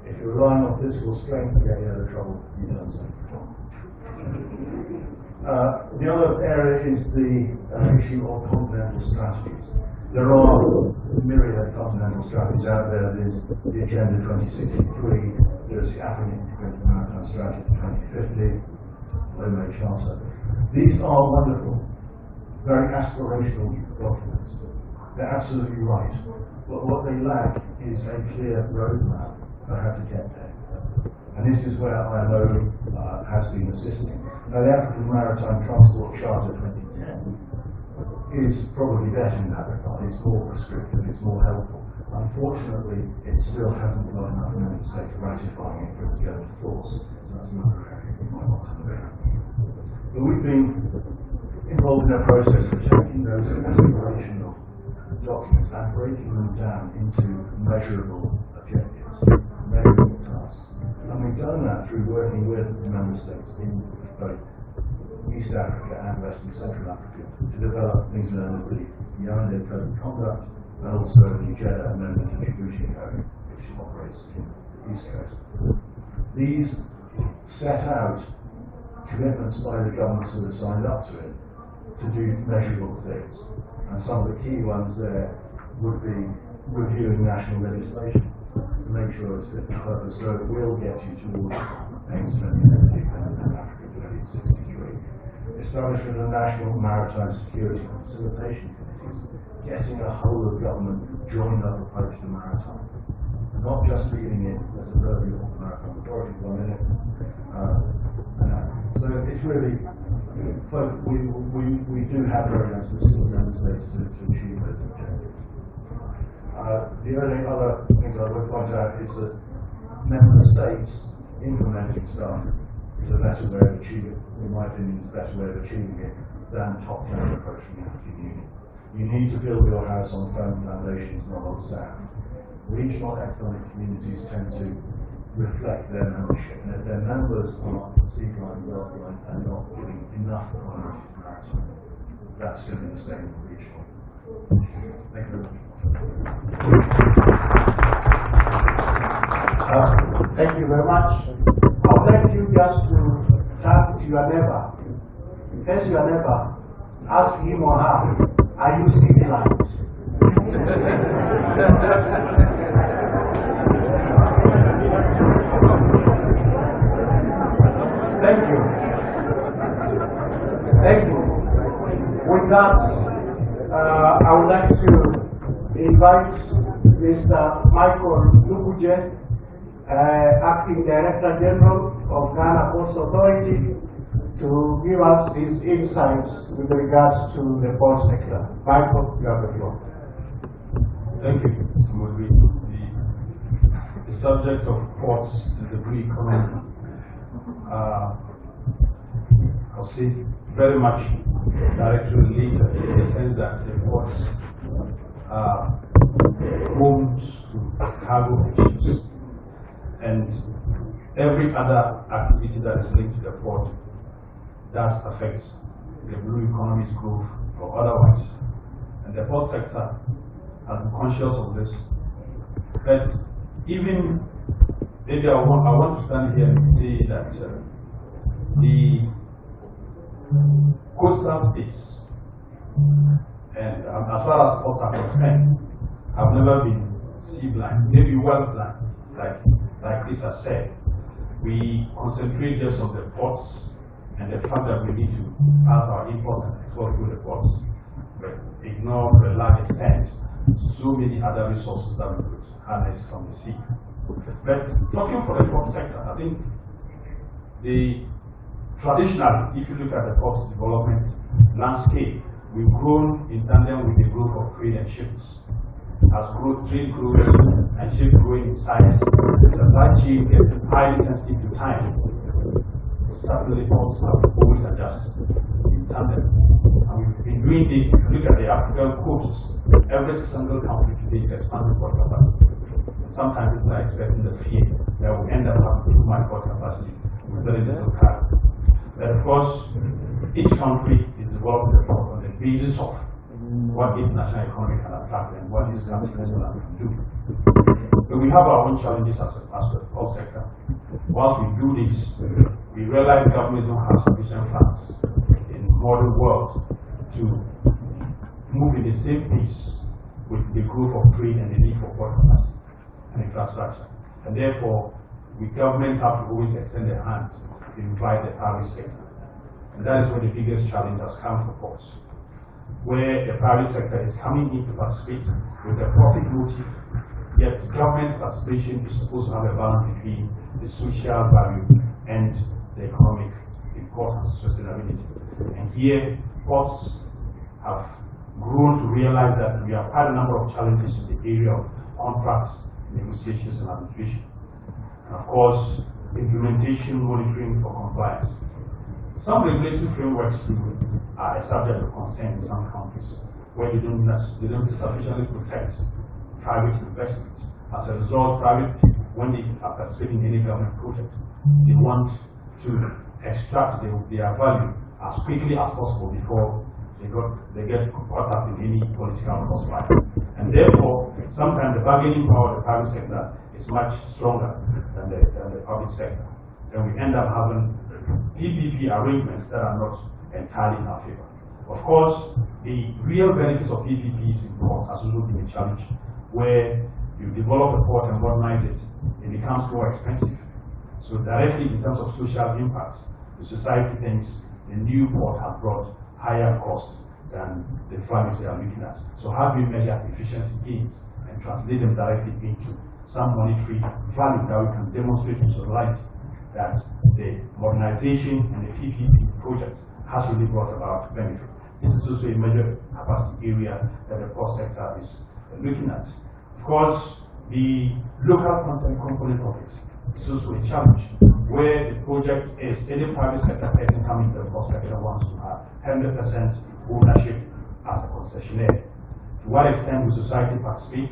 If you're relying on physical strength to get you out of trouble, you've done something wrong. The other area is the issue of continental strategies. There are myriad continental strategies out there. There's the Agenda 2063, there's the African Integrated Maritime Strategy 2050, Lomé Charter. These are wonderful, very aspirational documents. They're absolutely right. But what they lack is a clear roadmap for how to get there. And this is where IMO has been assisting. Now, the African Maritime Transport Charter 2010 is probably better in that regard. It's more prescriptive, it's more helpful. Unfortunately, it still hasn't got enough member states ratifying it for it to go into force. So that's another area we might want to look at. But we've been involved in a process of taking those aspirational documents and breaking them down into measurable objectives, measurable tasks. And we've done that through working with the member states in both East Africa and West and Central Africa to develop things known as the Yaoundé Code of Conduct and also the Jeddah Amendment and Djibouti Code, which operates in the East Coast. These set out commitments by the governments that have signed up to it to do measurable things. And some of the key ones there would be reviewing national legislation to make sure it's fit for purpose, so it will get you towards aims 2050 and Africa 2063. Establishment of national maritime security and facilitation committees, getting a whole of government joined up approach to maritime, not just leaving it as a proverbial maritime authority for 1 minute. So it's really, we do have programs which assist member states to achieve those objectives. The only other things I would point out is that member states implementing stuff is a better way of achieving it. In my opinion, it's a better way of achieving it than top-down approach from the African Union. You need to build your house on firm foundations, not on sand. Regional economic communities tend to reflect their membership, and if their members are perceived like wealthy and not giving enough priority to maritime, that's going to be the same in regional. Thank you very much. Thank you very much. I would like you just to turn to your neighbor, face your neighbor, ask him or her, are you civilized? Thank you. Thank you. With that, I would like to invite Mr. Michael Lukuje, Acting Director General of Ghana Ports Authority, to give us his insights with regards to the port sector. Michael, you have the floor. Thank you, Mr. Mudri. The subject of ports and the blue economy, I'll say very much directly related in the sense that the ports are homes to cargo ships, and every other activity that is linked to the port does affect the blue economy's growth or otherwise. And the port sector has been conscious of this. But even maybe I want to stand here and say that the coastal states, and as far as ports are concerned, have never been sea blind, maybe well blind, like Chris has said. We concentrate just on the ports and the fact that we need to pass our imports and export through the ports, but ignore to a large extent so many other resources that we could harness from the sea. But talking for the port sector, I think traditionally, if you look at the port development landscape, we've grown in tandem with the growth of trade and ships. As trade grows and ships growing in size, the supply chain gets highly sensitive to time. Certainly, ports have always adjusted in tandem. And we've been doing this. If you look at the African coasts, every single country today is expanding port capacity. Sometimes people are expressing the fear that we end up having too much port capacity with very little cargo. But of course, each country is developing the port on the basis of what its national economy can attract and what its country can do. But we have our own challenges as the port sector. Once we do this, we realize government don't have sufficient funds modern world to move in the same pace with the growth of trade and the need for port capacity and infrastructure. And therefore, governments have to always extend their hand to invite the private sector. And that is where the biggest challenge has come for ports, where the private sector is coming in to participate with a profit motive, yet government's participation is supposed to have a balance between the social value and the economic importance, sustainability. And here, ports have grown to realize that we have had a number of challenges in the area of contracts, negotiations, and arbitration. And of course, implementation, monitoring for compliance. Some regulatory frameworks are a subject of concern in some countries, where they don't sufficiently protect private investment. As a result, private people, when they are participating in any government project, they want to extract their value as quickly as possible before they get caught up in any political crossfire. And therefore, sometimes the bargaining power of the private sector is much stronger than the public sector. And we end up having PPP arrangements that are not entirely in our favor. Of course, the real benefits of PPPs in ports has also been a challenge, where you develop a port and modernize it, it becomes more expensive. So directly in terms of social impact, the society thinks the new port has brought higher costs than the values they are looking at. So how do we measure efficiency gains and translate them directly into some monetary value that we can demonstrate to society that the modernization and the PPP project has really brought about benefit? This is also a major capacity area that the port sector is looking at. Of course, the local content component of it is also a challenge, where the project is any private sector person coming to the port sector wants to have 100% ownership as a concessionaire. To what extent will society participate?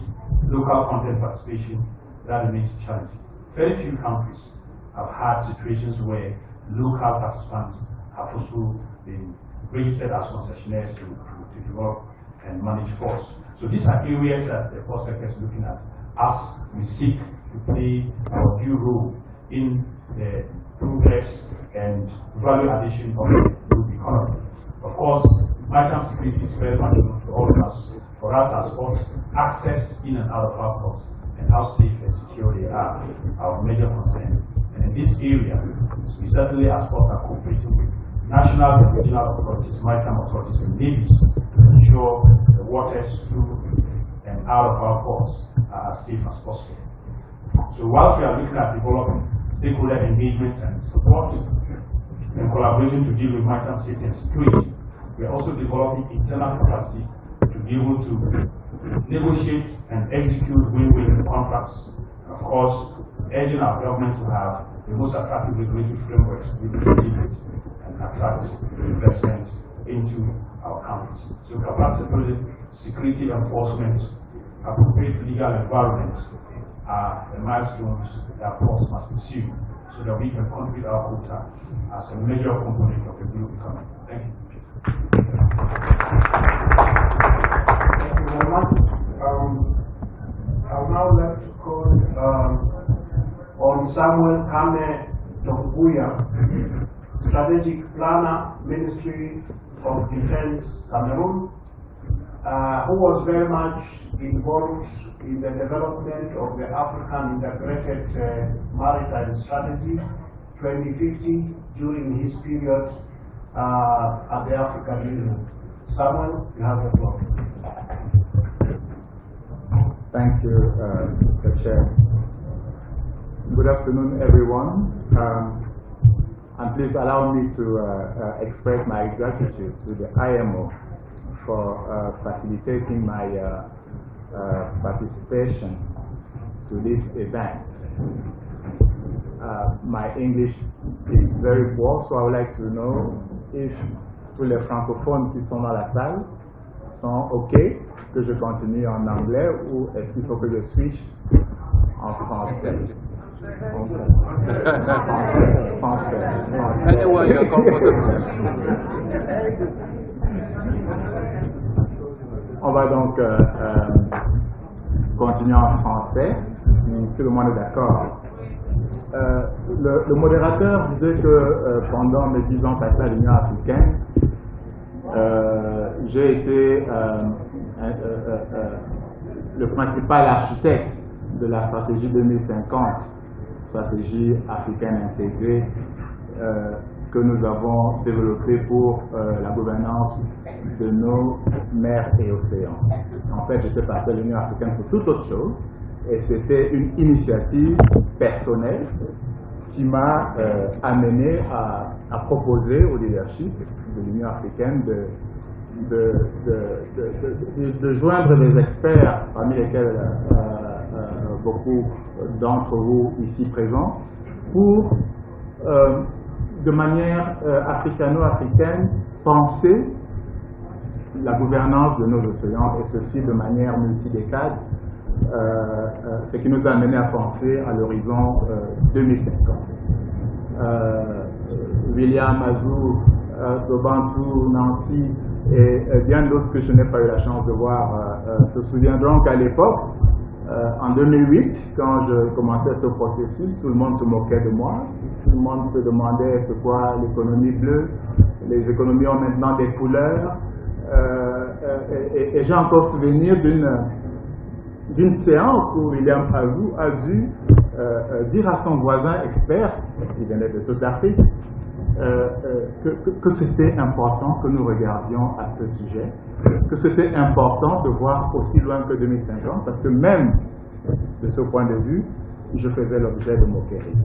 Local content participation, that remains challenging. Very few countries have had situations where local participants have also been registered as concessionaires to develop and manage ports. So these are areas that the port sector is looking at as we seek to play our due role in the progress and value addition of the group economy. Of course, maritime security is very much known to all of us. For us as ports, access in and out of our ports and how safe and secure they are our major concern. And in this area, we certainly as ports are cooperating with national and regional authorities, maritime authorities and navies to ensure the waters through and out of our ports are as safe as possible. So whilst we are looking at developing stakeholder engagement and support and collaboration to deal with maritime safety and security, we are also developing internal capacity to be able to negotiate and execute win-win contracts. And of course, urging our government to have the most attractive regulatory frameworks to be able to deal with and attract investment into our countries. So capacity building, security enforcement, appropriate legal environment are the milestones that ports must pursue so that we can contribute our quota as a major component of the global economy. Thank you. Thank you very much. I would now like to call on Samuel Kame Tokuya, Strategic Planner, Ministry of Defense, Cameroon, who was very much involved in the development of the African Integrated Maritime Strategy 2050 during his period at the African Union. Samuel, you have the floor. Thank you, Mr. Chair. Good afternoon, everyone. And please allow me to express my gratitude to the IMO for facilitating my participation to this event. My English is very poor, so I would like to know if tous les francophones qui sont dans la salle sont OK, que je continue en anglais, ou est-ce qu'il faut que je switch en français? Français. Anyway, you're comfortable. On va donc continuer en français, tout le monde est d'accord. Le modérateur disait que pendant mes 10 ans passés à l'Union africaine, J'ai été le principal architecte de la stratégie 2050, stratégie africaine intégrée que nous avons développée pour la gouvernance de nos mers et océans. En fait, j'étais parti à l'Union africaine pour toute autre chose, et c'était une initiative personnelle qui m'a amené à proposer au leadership de l'Union africaine de joindre les experts, parmi lesquels beaucoup d'entre vous ici présents, pour, de manière africano-africaine, penser la gouvernance de nos océans, et ceci de manière multidécade, ce qui nous a amené à penser à l'horizon 2050. William, Azou, Sobantou, Nancy et bien d'autres que je n'ai pas eu la chance de voir se souviendront qu'à l'époque, en 2008, quand je commençais ce processus, tout le monde se moquait de moi, tout le monde se demandait c'est quoi l'économie bleue, les économies ont maintenant des couleurs, et j'ai encore souvenir d'une séance où William Azou a dû dire à son voisin expert, parce qu'il venait de toute l'Afrique, que c'était important que nous regardions à ce sujet, que c'était important de voir aussi loin que 2050, parce que même de ce point de vue, je faisais l'objet de moqueries.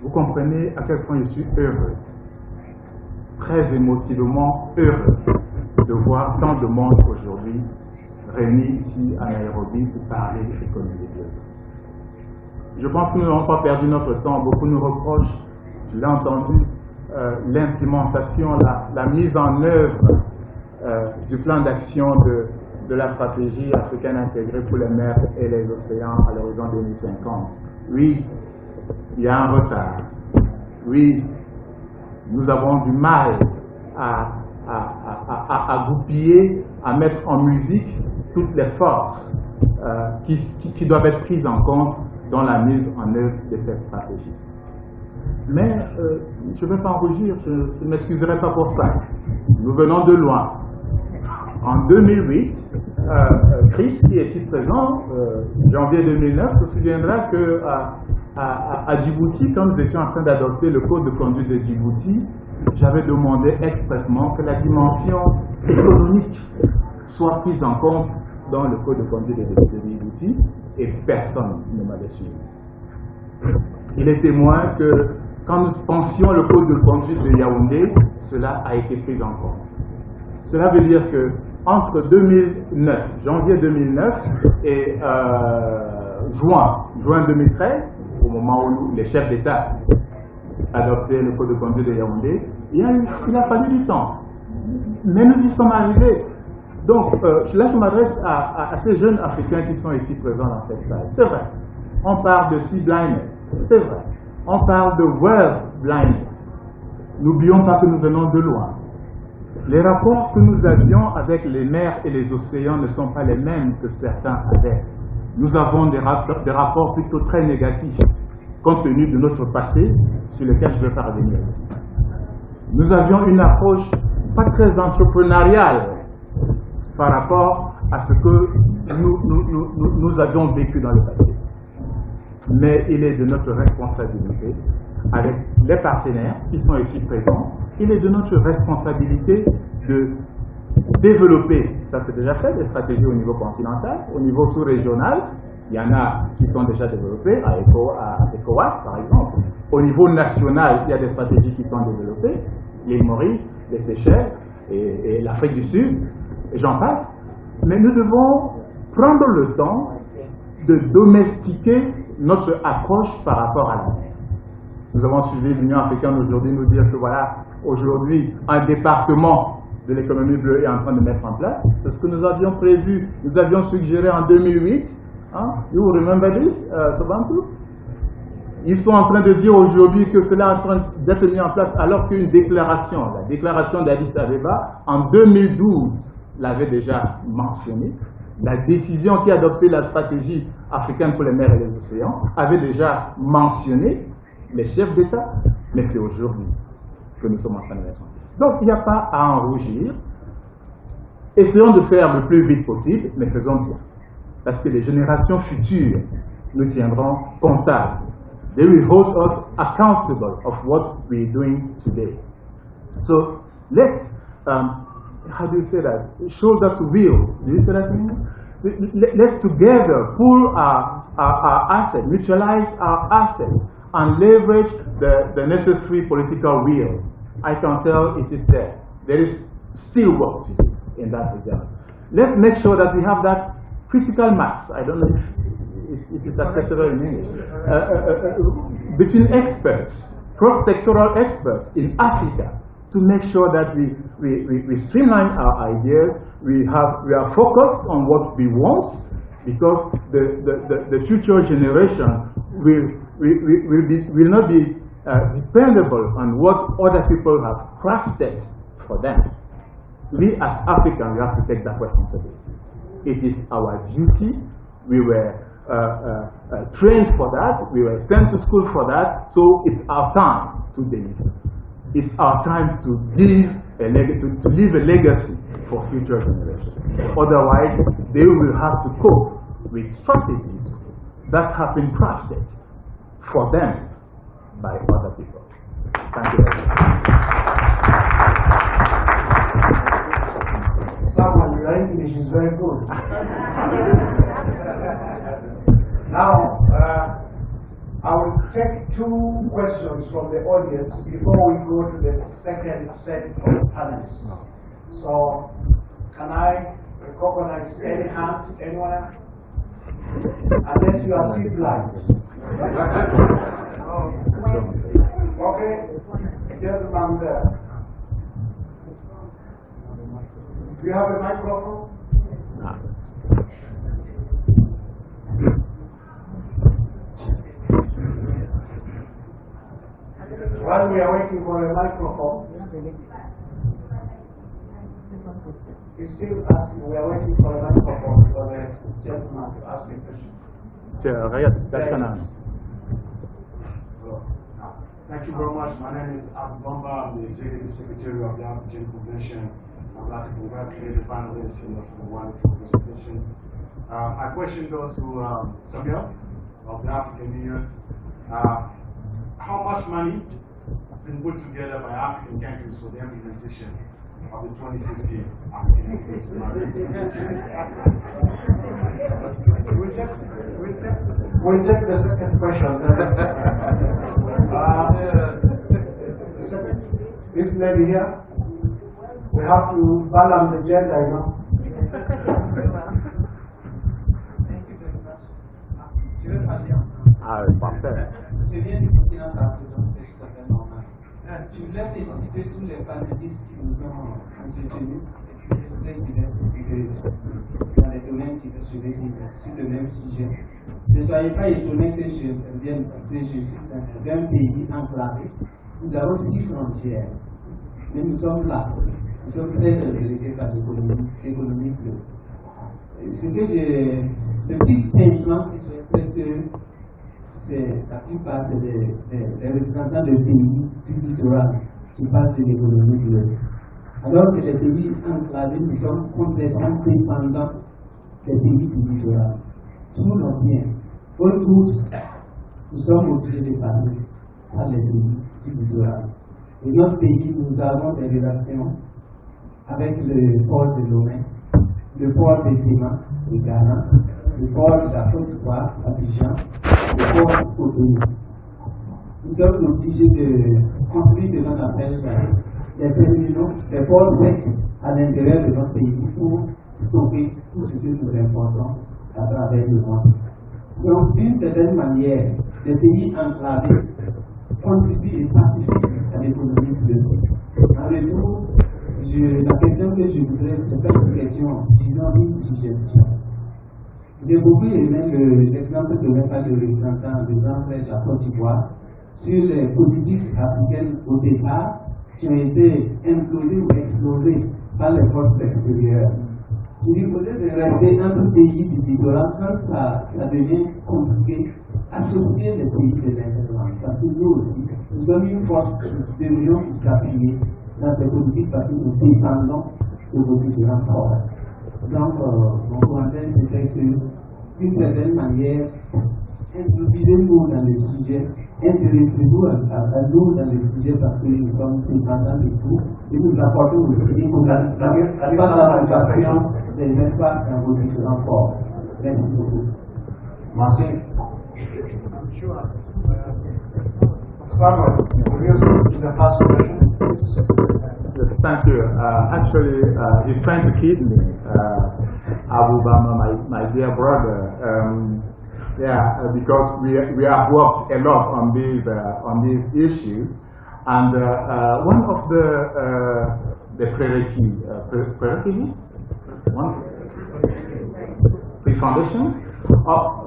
Vous comprenez à quel point je suis heureux, très émotivement heureux, de voir tant de monde aujourd'hui réunis ici à Nairobi pour parler d'économie bleue. Je pense que nous n'avons pas perdu notre temps. Beaucoup nous reprochent, je l'ai entendu, l'implémentation, la mise en œuvre du plan d'action de la stratégie africaine intégrée pour les mers et les océans à l'horizon 2050. Oui, il y a un retard. Oui, nous avons du mal à goupiller, à mettre en musique toutes les forces qui doivent être prises en compte dans la mise en œuvre de cette stratégie. Mais je ne vais pas en rougir, je ne m'excuserai pas pour ça. Nous venons de loin. En 2008, Chris, qui est ici présent, janvier 2009, se souviendra qu'à Djibouti, quand nous étions en train d'adopter le code de conduite de Djibouti, j'avais demandé expressément que la dimension économique soit prise en compte dans le code de conduite de Djibouti, et personne ne m'avait suivi. Il est témoin que quand nous pensions le code de conduite de Yaoundé, cela a été pris en compte. Cela veut dire que entre 2009, janvier 2009 et juin 2013, au moment où les chefs d'État adoptaient le code de conduite de Yaoundé, il a fallu du temps. Mais nous y sommes arrivés. Donc, là, je m'adresse à ces jeunes Africains qui sont ici présents dans cette salle. C'est vrai, on parle de sea blindness. C'est vrai, on parle de world blindness. N'oublions pas que nous venons de loin. Les rapports que nous avions avec les mers et les océans ne sont pas les mêmes que certains avaient. Nous avons des rapports plutôt très négatifs, compte tenu de notre passé, sur lequel je vais parvenir ici. Nous avions une approche pas très entrepreneuriale par rapport à ce que nous avions vécu dans le passé. Mais il est de notre responsabilité, avec les partenaires qui sont ici présents, il est de notre responsabilité de développer, ça c'est déjà fait, des stratégies au niveau continental, au niveau sous-régional, il y en a qui sont déjà développées, à ECOWAS par exemple. Au niveau national, il y a des stratégies qui sont développées, l'île Maurice, les Seychelles et l'Afrique du Sud, et j'en passe. Mais nous devons prendre le temps de domestiquer notre approche par rapport à la mer. Nous avons suivi l'Union africaine aujourd'hui nous dire que voilà, aujourd'hui, un département de l'économie bleue est en train de mettre en place. C'est ce que nous avions prévu, nous avions suggéré en 2008. You remember this, Sobantou? Ils sont en train de dire aujourd'hui que cela est en train d'être mis en place alors qu'une déclaration, la déclaration d'Addis Abeba, en 2012, l'avait déjà mentionné. La décision qui a adopté la stratégie africaine pour les mers et les océans avait déjà mentionné les chefs d'État, mais c'est aujourd'hui que nous sommes en train de mettre en place. Donc, il n'y a pas à en rougir. Essayons de faire le plus vite possible, mais faisons bien. Parce que les générations futures nous tiendront comptables. They will hold us accountable of what we're doing today. So let's, how do you say that? Shoulder to wheels. Do you say that in English? Let's together pool our assets, mutualize our assets, and leverage the necessary political will. I can tell it is there. There is still work to do in that regard. Let's make sure that we have that critical mass. I don't know if it is acceptable in English. Between experts, cross-sectoral experts in Africa, to make sure that we streamline our ideas, we are focused on what we want, because the future generation will not be dependable on what other people have crafted for them. We as Africans, we have to take that responsibility. It is our duty. We were trained for that. We were sent to school for that. So it's our time to deliver. It's our time to leave a legacy for future generations. Otherwise, they will have to cope with strategies that have been crafted for them by other people. Thank you very much. Someone, your English is very good. Now, I will take 2 questions from the audience before we go to the second set of panelists. So, can I recognize any hand, anyone? Unless you are still blind. Okay, gentleman there. Do you have a microphone? While we are waiting for a microphone, he's still asking, we are waiting for a microphone for the gentleman to ask a question. Thank you very much. My name is Ab Bamba. I'm the Executive Secretary of the African Convention. I'd like to congratulate the panelists for the wonderful presentations. My question goes to Samuel of the African Union. How much money has been put together by African countries for the implementation of the 2015 African We'll take the second question. This lady here, we have to balance the gender, you know. Je viens du continent africain, c'est tout à fait normal. Je voudrais féliciter tous les panélistes qui nous ont entretenus, et qui étaient très divers dans les domaines qui sur le même sujet. Ne soyez pas étonnés que je vienne, parce que je suis d'un pays enclavé. Nous avons 6 frontières, mais nous sommes là. Nous sommes très délégués par l'économie bleue. Ce que j'ai, le petit pincement que j'ai, c'est que c'est la plupart des représentants de pays du littoral qui parlent de l'économie bleue. Alors que les pays enclavés, nous sommes complètement dépendants des pays du littoral. Tous nos biens, pour tous, nous sommes obligés de parler par les pays du littoral. Et notre pays, nous avons des relations avec le port de Lomé, le port de Téma, de Ghana, le port de la Côte d'Ivoire, Abidjan, le port de Cotonou. Nous sommes obligés de construire ce qu'on appelle des terminaux, des ports secs à l'intérieur de notre pays pour stocker tout ce que nous importons à travers le monde. Donc, d'une certaine manière, les pays enclavés contribuent et participent à l'économie bleue. En retour, la question que je voudrais, c'est pas une question, disons une suggestion. J'ai beaucoup aimé l'exemple donné par le représentant de la Côte d'Ivoire sur les politiques africaines au départ qui ont été implosées ou explosées par les forces extérieures. Je dis, au lieu de rester entre pays du littoral, quand ça devient compliqué, associer les pays de l'intérieur. Parce que nous aussi, nous sommes une force qui devrions nous appuyer dans ces politiques parce que nous dépendons sur vos différents corps. Donc, mon commentaire, c'était que, d'une certaine manière, introduisez-nous dans les sujets, intéressez-vous à nous dans les sujets parce que nous sommes dépendants de tout et nous apportons nos opinions pour la participation des espaces dans vos différents corps. Merci beaucoup. Merci. Samuel, will you speak to the first question, please? Yes, thank you. Actually, he's trying to kid me, Abu Bama, my dear brother. Because we have worked a lot on these issues, and one of the prerequisites,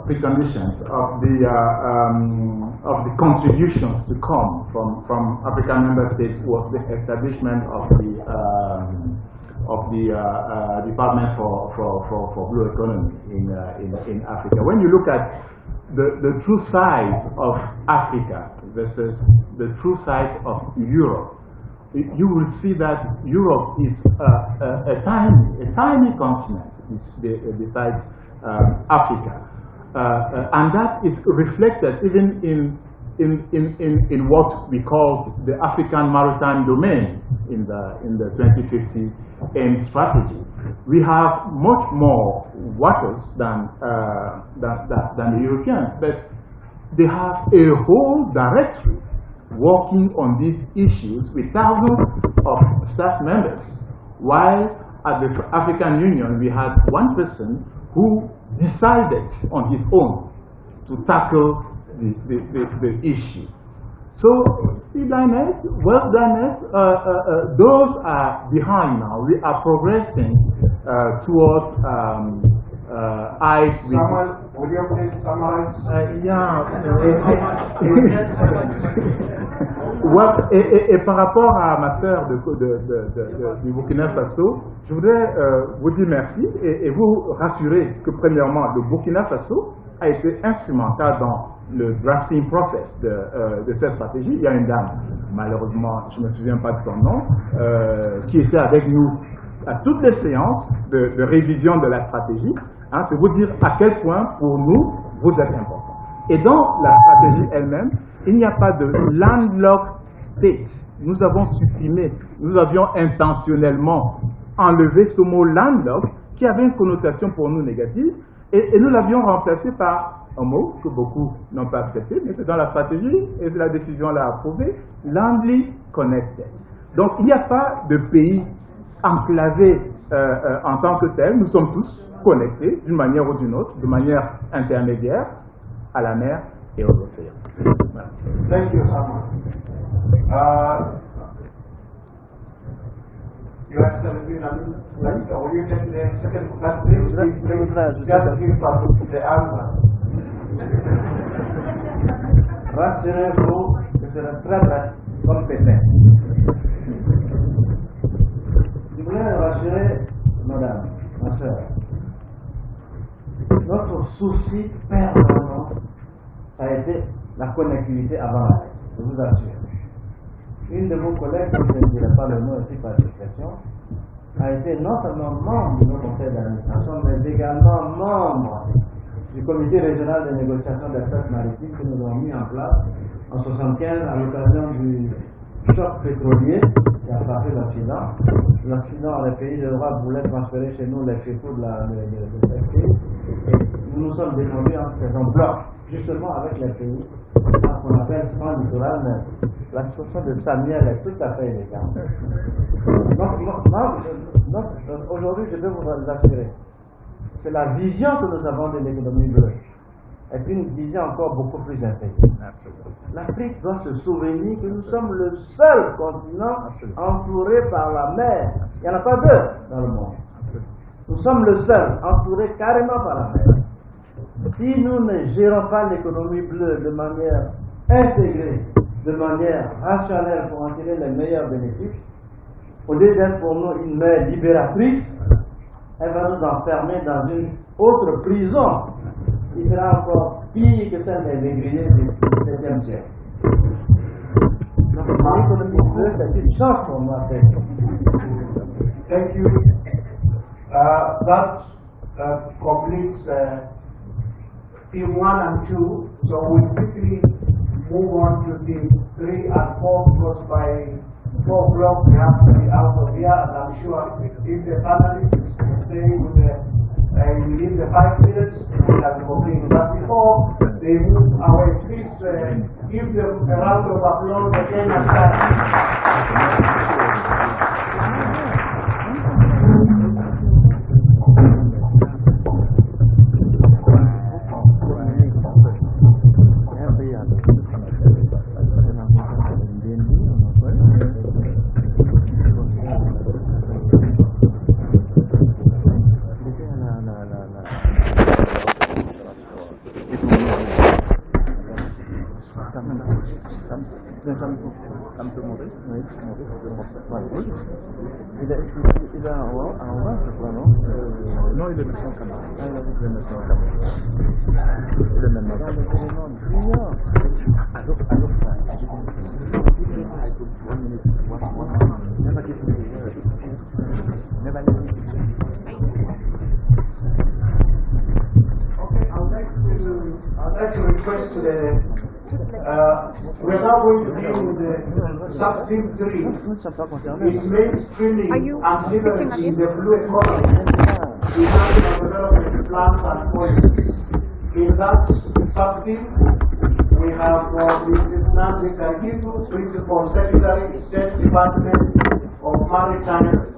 preconditions of the contributions to come from African member states was the establishment of the Department for Blue Economy in Africa. When you look at the true size of Africa versus the true size of Europe, you will see that Europe is a tiny continent besides Africa, and that is reflected even in what we call the African Maritime Domain in the 2050 AIM strategy. We have much more waters than the Europeans, but they have a whole directory working on these issues with thousands of staff members, while at the African Union we had one person who decided on his own to tackle the issue. So, seedliness, well-doneness, those are behind now. We are progressing towards eyes. Samuel, will you please summarize? Et par rapport à ma sœur du Burkina Faso, je voudrais vous dire merci et vous rassurer que premièrement, le Burkina Faso a été instrumental dans le drafting process de cette stratégie. Il y a une dame, malheureusement, je ne me souviens pas de son nom, qui était avec nous à toutes les séances de révision de la stratégie. Hein, c'est vous dire à quel point, pour nous, vous êtes important. Et dans la stratégie elle-même, il n'y a pas de landlocked state. Nous avons supprimé, nous avions intentionnellement enlevé ce mot landlocked qui avait une connotation pour nous négative et nous l'avions remplacé par un mot que beaucoup n'ont pas accepté, mais c'est dans la stratégie et la décision l'a approuvé, landly connected. Donc il n'y a pas de pays enclavé en tant que tel, nous sommes tous connectés d'une manière ou d'une autre, de manière intermédiaire à la mer et aux océans. Voilà. Thank you, Samuel. You have 17 minutes. Will you take the second question, please? Just give the answer. Rassurez-vous que c'est très compétent. Je voulais rassurer madame, ma soeur. Notre souci permanent, ça a été la connectivité avant la lettre, je vous assure. Une de vos collègues, dont je ne dirai pas le nom ici par discrétion, a été non seulement membre de nos conseils d'administration, mais également membre du comité régional de négociation des fêtes maritimes que nous avons mis en place en 1975 à l'occasion du choc pétrolier qui a frappé l'Occident. L'Occident, les pays de droit voulaient transférer chez nous les chefs de cette pays. Nous nous sommes défendus en faisant bloc, justement avec les pays qu'on appelle sans littoral, mais la situation de Samuel est tout à fait élégante. Donc, aujourd'hui, je peux vous assurer que la vision que nous avons de l'économie bleue est une vision encore beaucoup plus intégrée. L'Afrique doit se souvenir que nous sommes le seul continent entouré par la mer. Il n'y en a pas deux dans le monde. Nous sommes le seul entouré carrément par la mer. Si nous ne gérons pas l'économie bleue de manière intégrée, de manière rationnelle pour en tirer les meilleurs bénéfices, au lieu d'être pour nous une mer libératrice, elle va nous enfermer dans une autre prison qui sera encore pire que celle des négriers du XVIIe siècle. Donc L'économie bleue, c'est une chance pour moi. Thank you. That completes team 1 and 2. So we'll quickly move on to team 3 and 4 because by 4 o'clock we have to be out of here. And I'm sure if the panelists stay with within the 5 minutes, we can complete. But before they move away, please give them a round of applause again as Ça me peut monter? Oui, il a un orange, je crois, non? Non, il est maintenant en caméra. Ah, il est maintenant en caméra. Il est maintenant en caméra. Okay, I'd like to request we're now going to deal with the sub-theme 3. It's mainstreaming and leveraging the blue economy in national development plans and policies. In that sub-theme, we have Mrs. Nancy Kangitu, Principal Secretary, State Department of Maritime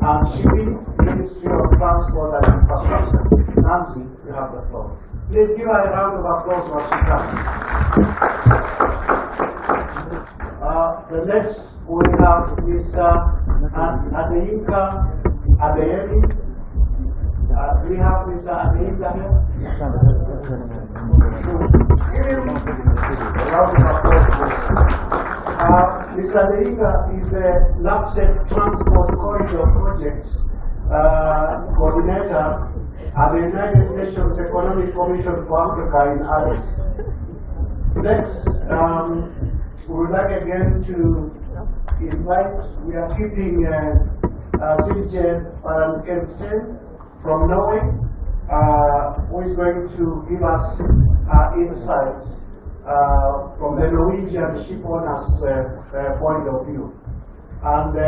and Shipping, Ministry of Transport and Infrastructure. Nancy, you have the floor. Please give her a round of applause for she comes. The next we have Mr. Adeyinka Adeyemi. We have Mr. Adeyinka here. Give him a round of applause. Mr. Adeyinka is a LAPSEC Transport Corridor Project coordinator at the United Nations Economic Commission for Africa in Addis. Next, we would like again to invite, we are keeping Silje Parankensten from Norway, who is going to give us insights from the Norwegian ship owners' point of view. And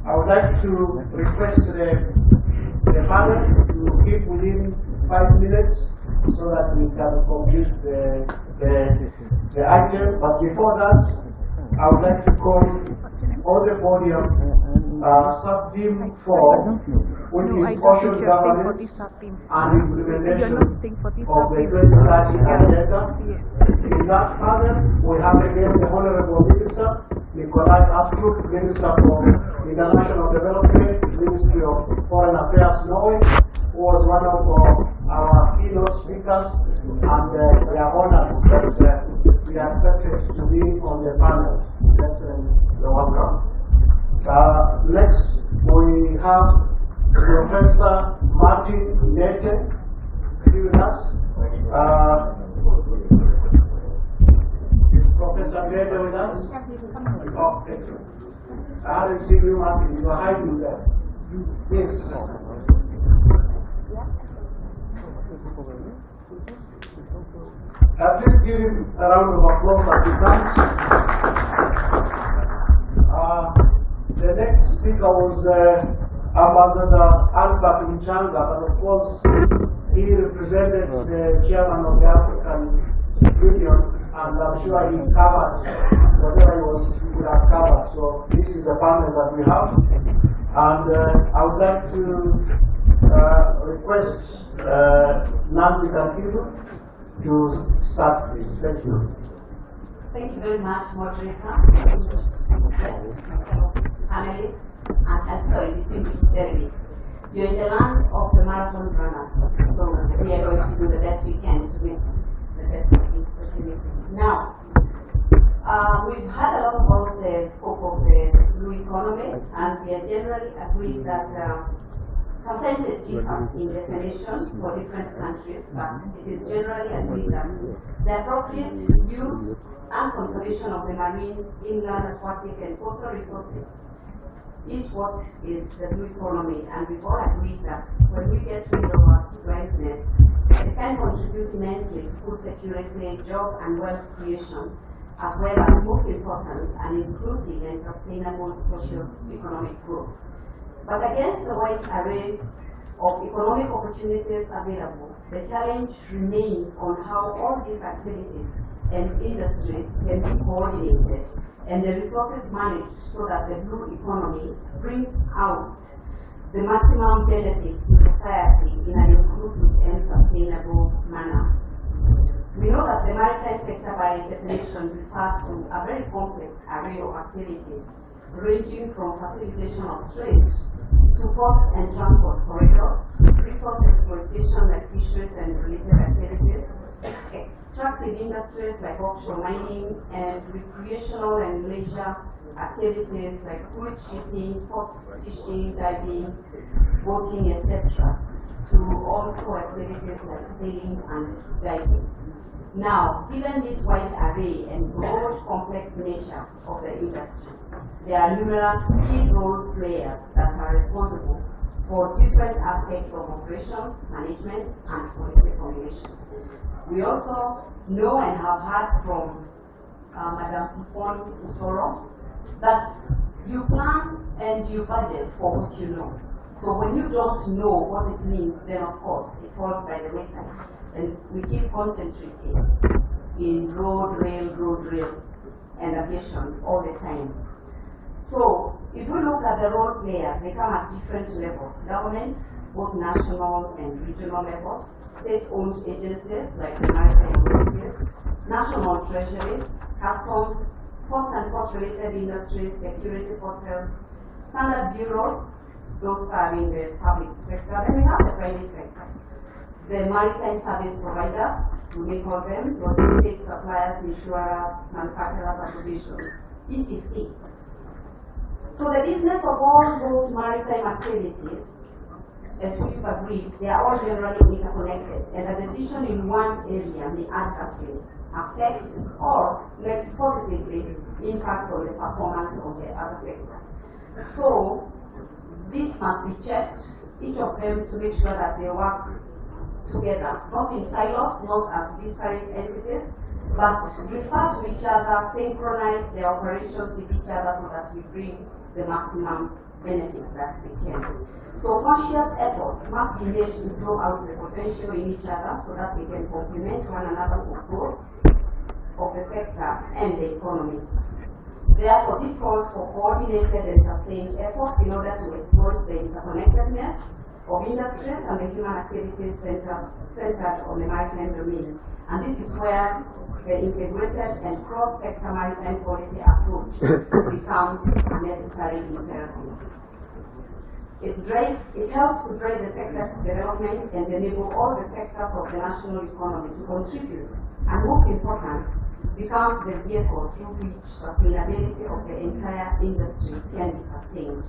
I would like to request the panel to keep within 5 minutes so that we can complete the item. But before that, I would like to call on the podium sub-team 4, which is ocean governance and implementation of the 2030 agenda. In that panel, we have again the Honorable Minister, Nikolai Astrup, Minister for International Development, Ministry of Foreign Affairs, Norway, who was one of our keynote speakers, and we are honored that we are accepted to be on the panel. You're welcome. Next, we have Professor Martin Nete with us. Is Professor Nete with us? Oh, thank you. I haven't seen you, Martin. You are hiding there. Yes. Please give him a round of applause as he comes. The next speaker was Ambassador Albert Mchanga, but of course he represented the chairman of the African Union, and I'm sure he covered whatever he would have covered. So this is the panel that we have, and I would like to request Nancy Kangitu to start this. Thank you. Thank you very much, moderator, panelists, and distinguished delegates. You're in the land of the marathon runners, so we are going to do the best we can to make the best of this opportunity. Now, we've had a lot about the scope of the blue economy, and we are generally agreed that Sometimes it differs in definition for different countries, but it is generally agreed that the appropriate use and conservation of the marine, inland, aquatic, and coastal resources is what is the blue economy, and we all agree that when we get rid of our blindness, it can contribute immensely to food security, job and wealth creation, as well as, most important, an inclusive and sustainable socio-economic growth. But against the wide array of economic opportunities available, the challenge remains on how all these activities and industries can be coordinated and the resources managed so that the blue economy brings out the maximum benefits to society in an inclusive and sustainable manner. We know that the maritime sector by definition refers to a very complex array of activities ranging from facilitation of trade to ports and transport corridors, resource exploitation like fisheries and related activities, extractive industries like offshore mining, and recreational and leisure activities like cruise shipping, sports fishing, diving, boating, etc., to also activities like sailing and diving. Now, given this wide array and broad complex nature of the industry, there are numerous key role players that are responsible for different aspects of operations, management, and policy formulation. We also know and have heard from Madam Ufon Usoro that you plan and you budget for what you know. So when you don't know what it means, then of course it falls by the wayside. And we keep concentrating in road, rail, and aviation all the time. So if we look at the role players, they come at different levels: government, both national and regional levels, state-owned agencies like the maritime authorities, national treasury, customs, ports and port-related industries, security forces, standard bureaus, those are in the public sector. Then we have the private sector. The maritime service providers, we may call them, logistics suppliers, insurers, manufacturers, associations, etc. So the business of all those maritime activities, as we've agreed, they are all generally interconnected, and a decision in one area may adversely affect or may positively impact on the performance of the other sector. So this must be checked, each of them, to make sure that they work together, not in silos, not as disparate entities, but refer to each other, synchronize their operations with each other so that we bring the maximum benefits that they can. So conscious efforts must be made to draw out the potential in each other so that we can complement one another for growth of the sector and the economy. Therefore, this calls for coordinated and sustained efforts in order to exploit the interconnectedness of industries and the human activities centered on the maritime domain. And this is where the integrated and cross-sector maritime policy approach becomes a necessary imperative. It helps to drive the sector's development and enable all the sectors of the national economy to contribute, and most important, becomes the vehicle through which sustainability of the entire industry can be sustained.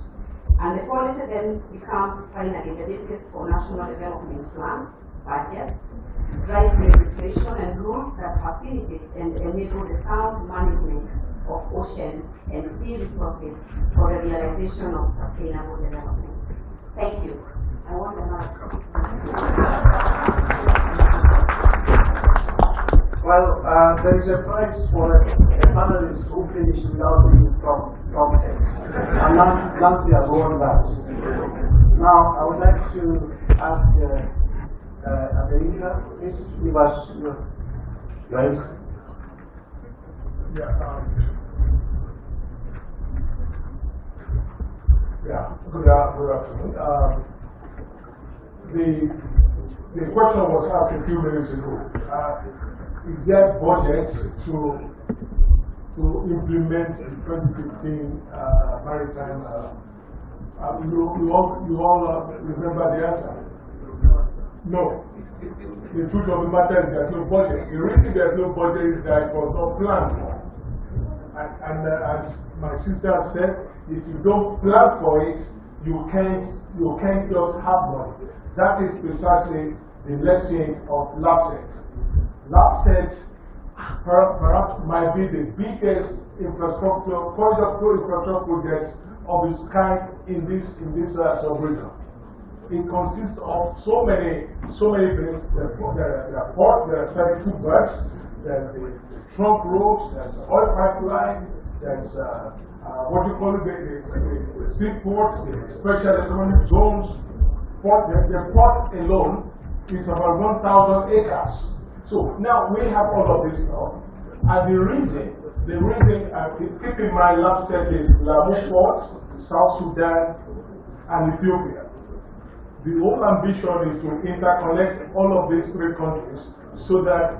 And the policy then becomes finally the basis for national development plans, budgets, drive legislation and rules that facilitate and enable the sound management of ocean and sea resources for the realization of sustainable development. Thank you. I want another. Well, there is a prize for a panelist who finished without being prompted. And Nancy has won that. Now, I would like to ask Adelina, please give us your answer. Good afternoon. The question was asked a few minutes ago. Is there budget to implement the 2015 maritime? You all remember the answer? No. The truth of the matter is there's no budget. The reason there's no budget is that it was not planned for. And as my sister said, if you don't plan for it, you can't just have money. That is precisely the lesson of LAPSET. LAPSET perhaps might be the biggest infrastructure project of its kind in this sub-region. It consists of so many things. There are ports, there are 32 berths, there's the trunk roads, there's oil pipeline, there's what you call it, the seaport, the special economic zones. The port alone is about 1,000 acres. So now we have all of this stuff, and the reason keep in mind, LAPSET is Lamu Port, South Sudan, and Ethiopia. The whole ambition is to interconnect all of these three countries so that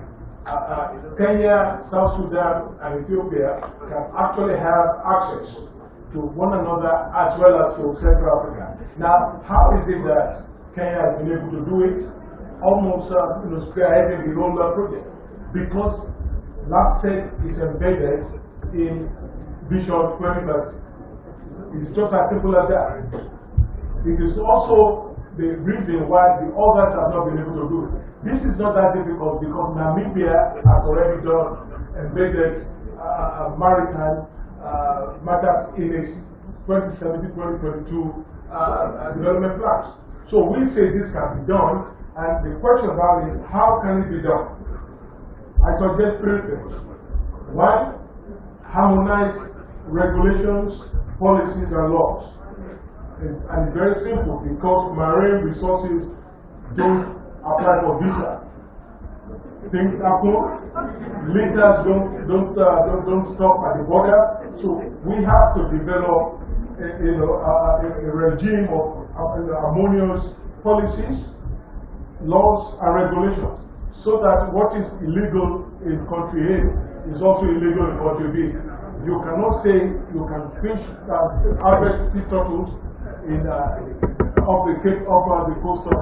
Kenya, South Sudan, and Ethiopia can actually have access to one another as well as to Central Africa. Now, how is it that Kenya has been able to do it? Almost spearheading the whole project. Because LAPSET is embedded in Vision 2030. It's just as simple as that. It is also the reason why the others have not been able to do it. This is not that difficult because Namibia has already done embedded maritime matters in its 2017-2022 development plans. So we say this can be done, and the question about is how can it be done? I suggest three things. One, harmonize regulations, policies, and laws. And it's very simple because marine resources don't apply for visa. Things happen, litters don't stop at the border. So we have to develop a regime of harmonious policies, laws, and regulations, so that what is illegal in country A is also illegal in country B. You cannot say you can fish, harvest sea turtles off the coast of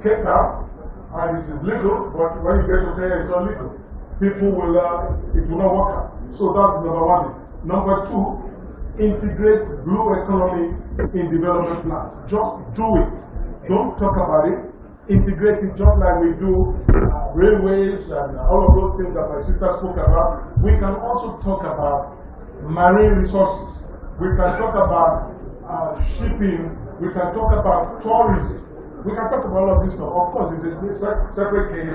Cape Town, and it is legal, but when you get to Kenya, it's illegal. People will, it will not work out. So that's number one. Number two, integrate blue economy in development plans. Just do it. Don't talk about it. Integrate it just like we do railways and all of those things that my sister spoke about. We can also talk about marine resources. We can talk about shipping. We can talk about tourism. We can talk about all of this stuff. Of course, it's a separate case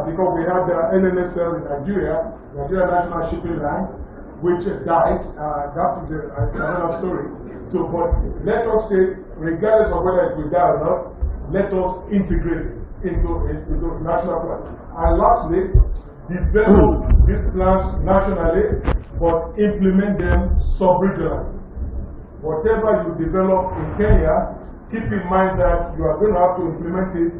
because we had the NNSL in Nigeria, Nigeria National Shipping Line, which died. That is another story. So, but let us say, regardless of whether it will die or not, let us integrate it into national plans. And lastly, develop these plans nationally, but implement them sub-regionally. Whatever you develop in Kenya, keep in mind that you are going to have to implement it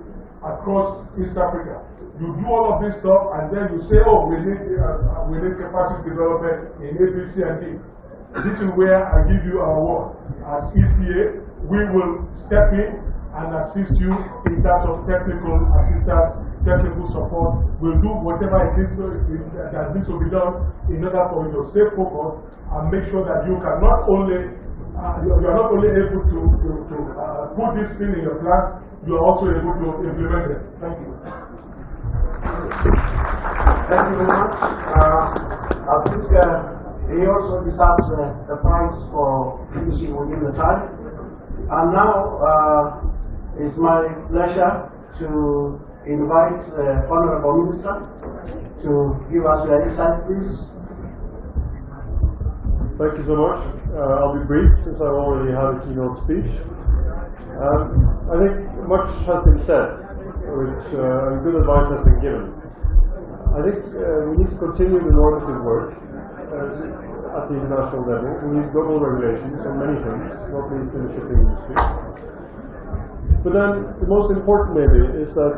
across East Africa. You do all of this stuff, and then you say, oh, we need capacity development in A, B, C, and D. This is where I give you our word. As ECA, we will step in and assist you in terms of technical assistance, technical support. We'll do whatever it is that needs to be done in order for you to stay focused and make sure that you can not only you are not only able to put this thing in your plans, you are also able to implement it. Thank you. Thank you very much. I think he also deserves a prize for finishing within the time. And now it's my pleasure to invite the Honorable Minister to give us your insight, please. Thank you so much. I'll be brief since I've already had a keynote speech. I think much has been said, and good advice has been given. I think we need to continue the normative work at the international level. We need global regulations on many things, not least in the shipping industry. But then the most important maybe is that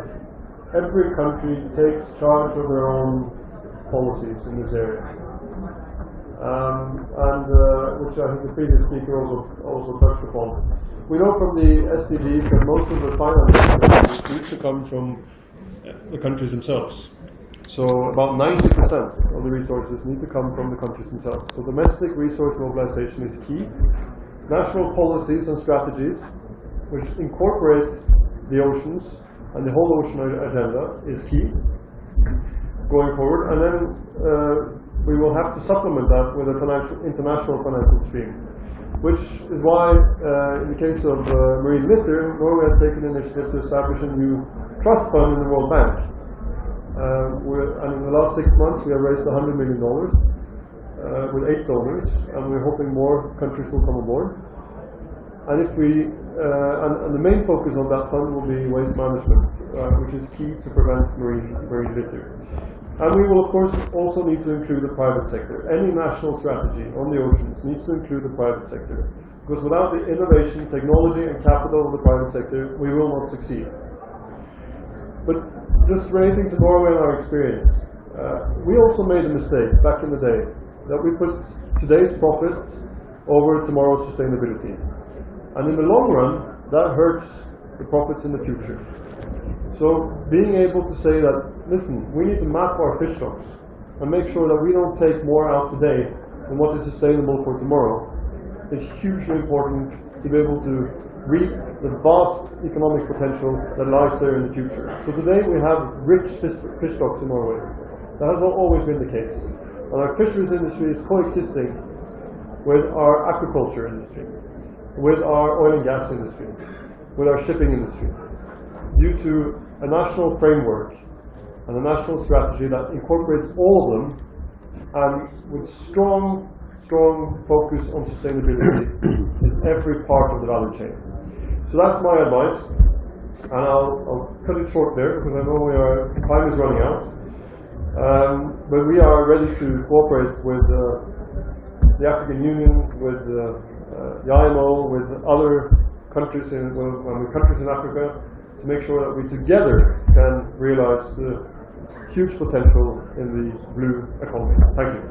every country takes charge of their own policies in this area. Which I think the previous speaker also touched upon. We know from the SDGs that most of the finance needs to come from the countries themselves. So about 90% of the resources need to come from the countries themselves. So domestic resource mobilization is key. national policies and strategies which incorporate the oceans and the whole ocean agenda is key going forward, and then we will have to supplement that with a international financial stream, which is why in the case of marine litter, Norway has taken the initiative to establish a new trust fund in the World Bank. And in the last 6 months we have raised $100 million with 8 donors, and we're hoping more countries will come aboard. And if we and the main focus on that fund will be waste management, which is key to prevent marine litter. And we will of course also need to include the private sector. Any national strategy on the oceans needs to include the private sector, because without the innovation, technology and capital of the private sector, we will not succeed. But just relating to Norway and our experience, we also made a mistake back in the day that we put today's profits over tomorrow's sustainability. And in the long run, that hurts the profits in the future. So being able to say that, listen, we need to map our fish stocks and make sure that we don't take more out today than what is sustainable for tomorrow is hugely important to be able to reap the vast economic potential that lies there in the future. So today we have rich fish stocks in Norway. That has always been the case. And our fisheries industry is coexisting with our aquaculture industry, with our oil and gas industry, with our shipping industry, due to a national framework and a national strategy that incorporates all of them, and with strong focus on sustainability in every part of the value chain. So that's my advice, and I'll cut it short there because I know time is running out. But we are ready to cooperate with the African Union, with the IMO, with other countries in Africa, to make sure that we together can realize the huge potential in the blue economy. Thank you.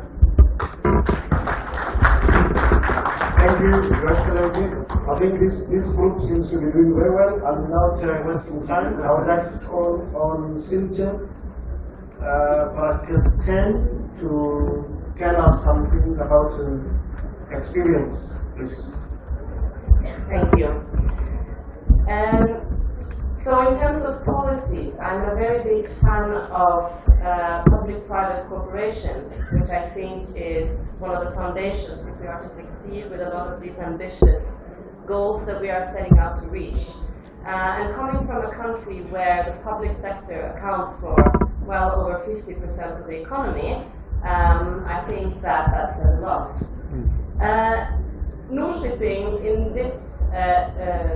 Thank you, Your Excellency. I think this group seems to be doing very well, and without wasting time, I would like to call on Silje Parakisten to tell us something about experience, please. Thank you. So in terms of policies, I'm a very big fan of public-private cooperation, which I think is one of the foundations if we are to succeed with a lot of these ambitious goals that we are setting out to reach. And coming from a country where the public sector accounts for well over 50% of the economy, I think that that's a lot. Shipping in this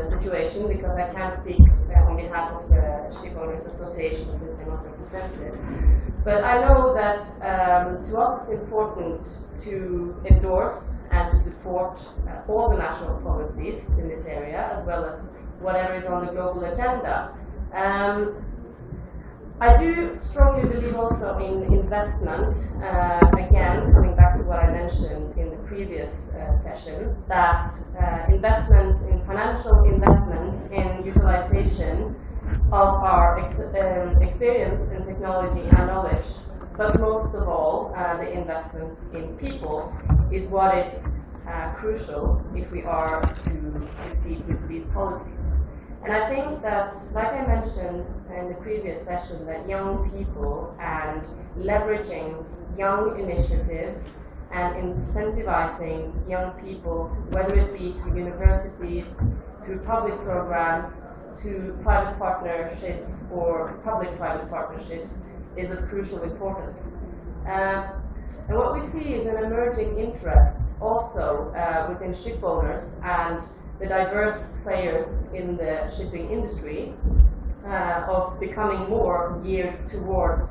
situation, because I can't speak on behalf of the Ship Owners Association since I'm not represented, but I know that to us it's important to endorse and to support all the national policies in this area, as well as whatever is on the global agenda. I do strongly believe also in investment, again, coming back to what I mentioned in the previous session, that investments in financial investments in utilization of our experience in technology and knowledge, but most of all, the investment in people is what is crucial if we are to succeed with these policies. And I think that, like I mentioned in the previous session, that young people and leveraging young initiatives and incentivizing young people, whether it be through universities, through public programs, to private partnerships or public-private partnerships, is of crucial importance. And what we see is an emerging interest also within ship owners and the diverse players in the shipping industry of becoming more geared towards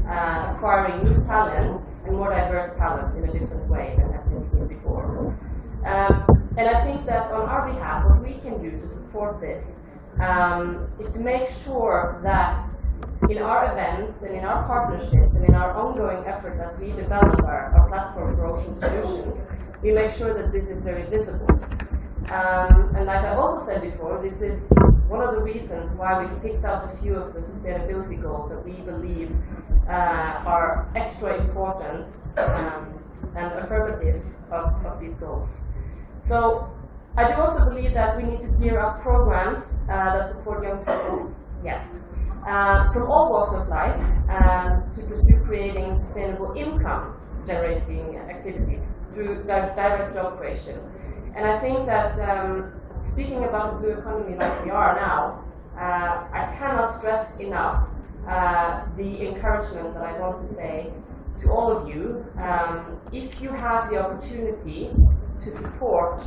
acquiring new talent and more diverse talent in a different way than has been seen before. And I think that on our behalf, what we can do to support this is to make sure that in our events and in our partnerships and in our ongoing efforts as we develop our platform for ocean solutions, we make sure that this is very visible. And like I've also said before, this is one of the reasons why we picked out a few of the sustainability goals that we believe are extra important and affirmative of these goals. So I do also believe that we need to gear up programs that support young people, yes, from all walks of life to pursue creating sustainable income generating activities through direct job creation. And I think that speaking about the blue economy like we are now, I cannot stress enough the encouragement that I want to say to all of you. If you have the opportunity to support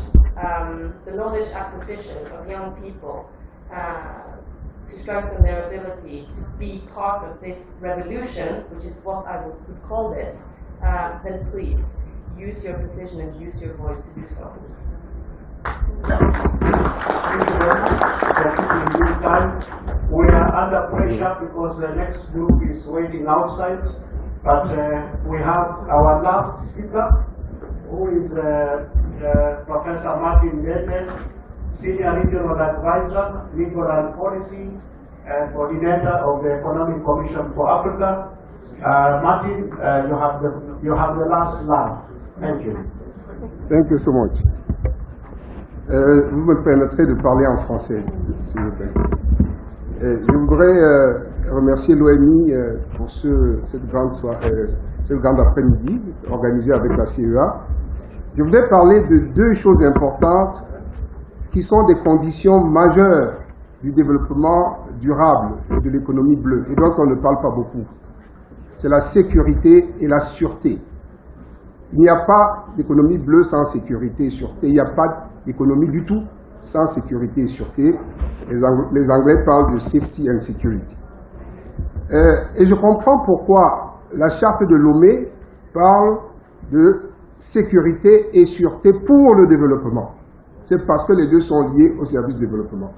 the knowledge acquisition of young people to strengthen their ability to be part of this revolution, which is what I would call this, then please use your position and use your voice to do so. Thank you very much for keeping due time. We are under pressure because the next group is waiting outside. But we have our last speaker, who is Professor Martin Bennett, Senior Regional Advisor, Legal and Policy, and Coordinator of the Economic Commission for Africa. Martin, you have the last line. Thank you. Thank you so much. Vous me permettrez de parler en français, s'il vous plaît. Je voudrais remercier l'OMI pour cette grande après-midi organisée avec la CEA. Je voudrais parler de deux choses importantes qui sont des conditions majeures du développement durable et de l'économie bleue, et dont on ne parle pas beaucoup. C'est la sécurité et la sûreté. Il n'y a pas d'économie bleue sans sécurité et sûreté. Il n'y a pas d'économie du tout sans sécurité et sûreté. Les Anglais parlent de safety and security. Et je comprends pourquoi la charte de Lomé parle de sécurité et sûreté pour le développement. C'est parce que les deux sont liés au service du développement.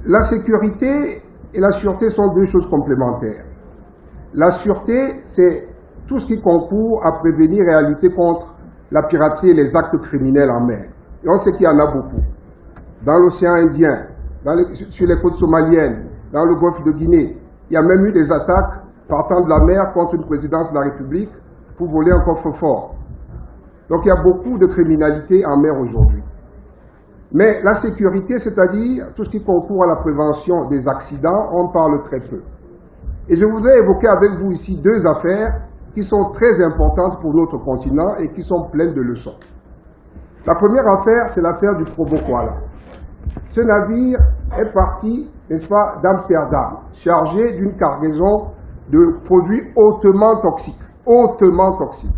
La sécurité et la sûreté sont deux choses complémentaires. La sûreté, c'est tout ce qui concourt à prévenir et à lutter contre la piraterie et les actes criminels en mer. Et on sait qu'il y en a beaucoup. Dans l'océan Indien, sur les côtes somaliennes, dans le golfe de Guinée, il y a même eu des attaques partant de la mer contre une présidence de la République pour voler un coffre-fort. Donc il y a beaucoup de criminalité en mer aujourd'hui. Mais la sécurité, c'est-à-dire tout ce qui concourt à la prévention des accidents, on parle très peu. Et je voudrais évoquer avec vous ici deux affaires qui sont très importantes pour notre continent et qui sont pleines de leçons. La première affaire, c'est l'affaire du Probokoala. Ce navire est parti, n'est-ce pas, d'Amsterdam, chargé d'une cargaison de produits hautement toxiques. Hautement toxiques.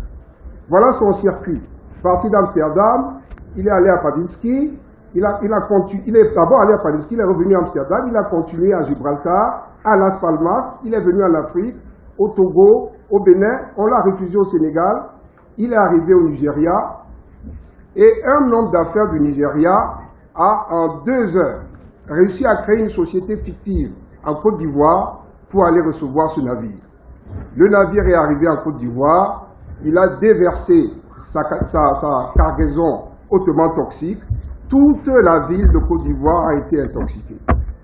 Voilà son circuit. Parti d'Amsterdam, il est allé à Padinski, il est d'abord allé à Padinski, il est revenu à Amsterdam, il a continué à Gibraltar, à Las Palmas, il est venu en Afrique, au Togo, au Bénin, on l'a refusé au Sénégal, il est arrivé au Nigeria, et un homme d'affaires du Nigeria a, en 2 heures, réussi à créer une société fictive en Côte d'Ivoire pour aller recevoir ce navire. Le navire est arrivé en Côte d'Ivoire, il a déversé sa cargaison hautement toxique, toute la ville de Côte d'Ivoire a été intoxiquée.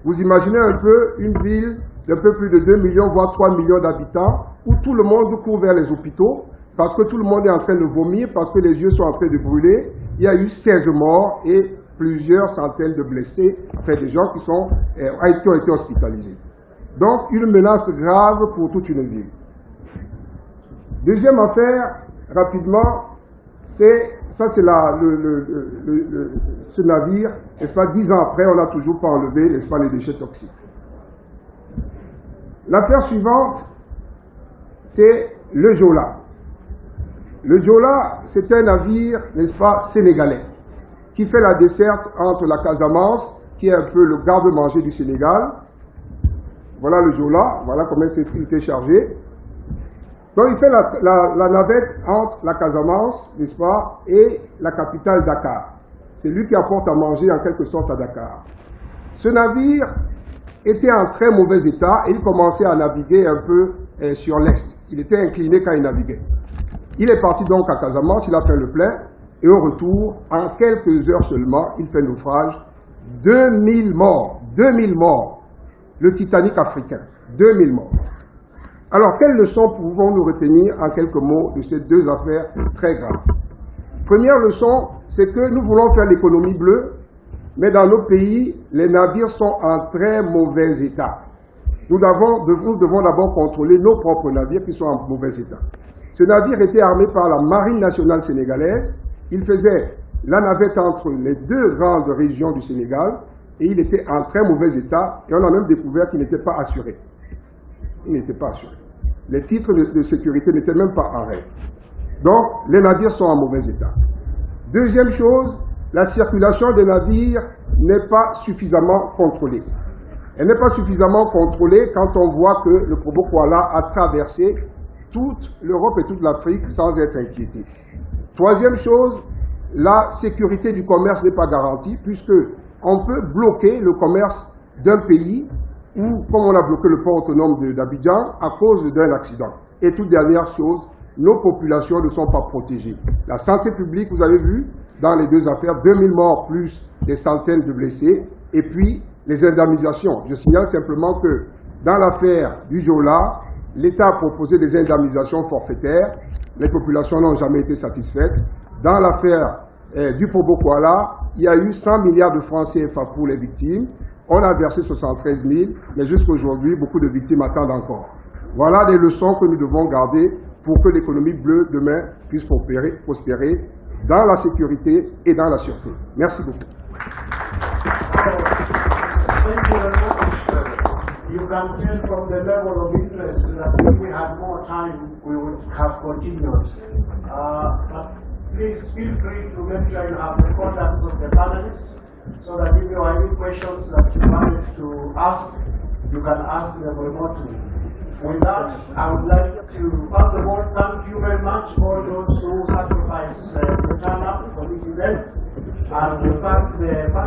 Vous imaginez un peu une ville d'un peu plus de 2 millions, voire 3 millions d'habitants, où tout le monde court vers les hôpitaux, parce que tout le monde est en train de vomir, parce que les yeux sont en train de brûler. Il y a eu 16 morts et plusieurs centaines de blessés, enfin des gens qui ont été hospitalisés. Donc une menace grave pour toute une ville. Deuxième affaire, rapidement, c'est ce navire, n'est-ce pas, 10 ans après, on n'a toujours pas enlevé, n'est-ce pas, les déchets toxiques. L'affaire suivante, c'est le Jola. Le Jola, c'est un navire, n'est-ce pas, sénégalais, qui fait la desserte entre la Casamance, qui est un peu le garde-manger du Sénégal. Voilà le Jola, voilà comment il était chargé. Donc il fait la navette entre la Casamance, n'est-ce pas, et la capitale Dakar. C'est lui qui apporte à manger en quelque sorte à Dakar. Ce navire était en très mauvais état et il commençait à naviguer un peu sur l'est. Il était incliné quand il naviguait. Il est parti donc à Casamance, il a fait le plein, et au retour, en quelques heures seulement, il fait naufrage. 2000 morts, 2000 morts. Le Titanic africain, 2000 morts. Alors, quelles leçons pouvons-nous retenir en quelques mots de ces deux affaires très graves? Première leçon, c'est que nous voulons faire l'économie bleue, mais dans nos pays, les navires sont en très mauvais état. Nous devons d'abord contrôler nos propres navires qui sont en mauvais état. Ce navire était armé par la Marine nationale sénégalaise. Il faisait la navette entre les deux grandes régions du Sénégal et il était en très mauvais état et on a même découvert qu'il n'était pas assuré. Il n'était pas assuré. Les titres de sécurité n'étaient même pas en règle. Donc, les navires sont en mauvais état. Deuxième chose, la circulation des navires n'est pas suffisamment contrôlée. Elle n'est pas suffisamment contrôlée quand on voit que le Probo Koala a traversé toute l'Europe et toute l'Afrique sans être inquiété. Troisième chose, la sécurité du commerce n'est pas garantie puisque on peut bloquer le commerce d'un pays ou, comme on a bloqué le port autonome d'Abidjan, à cause d'un accident. Et toute dernière chose, nos populations ne sont pas protégées. La santé publique, vous avez vu, dans les deux affaires, 2000 morts plus des centaines de blessés, et puis les indemnisations. Je signale simplement que dans l'affaire du Jola, l'État a proposé des indemnisations forfaitaires, les populations n'ont jamais été satisfaites. Dans l'affaire du Probo Koala, il y a eu 100 milliards de francs CFA pour les victimes. On a versé 73 000, mais jusqu'à aujourd'hui, beaucoup de victimes attendent encore. Voilà des leçons que nous devons garder pour que l'économie bleue demain puisse prospérer dans la sécurité et dans la sûreté. Merci beaucoup. Thank you very much. You can tell from the level of interest that if we had more time, we would have continued. But please feel free to make sure you have the contact with the panelists so that if you have any questions that you wanted to ask, you can ask them remotely. With that, I would like to, first of all, thank you very much all those who sacrificed the turn up for this event, and we thank the panel.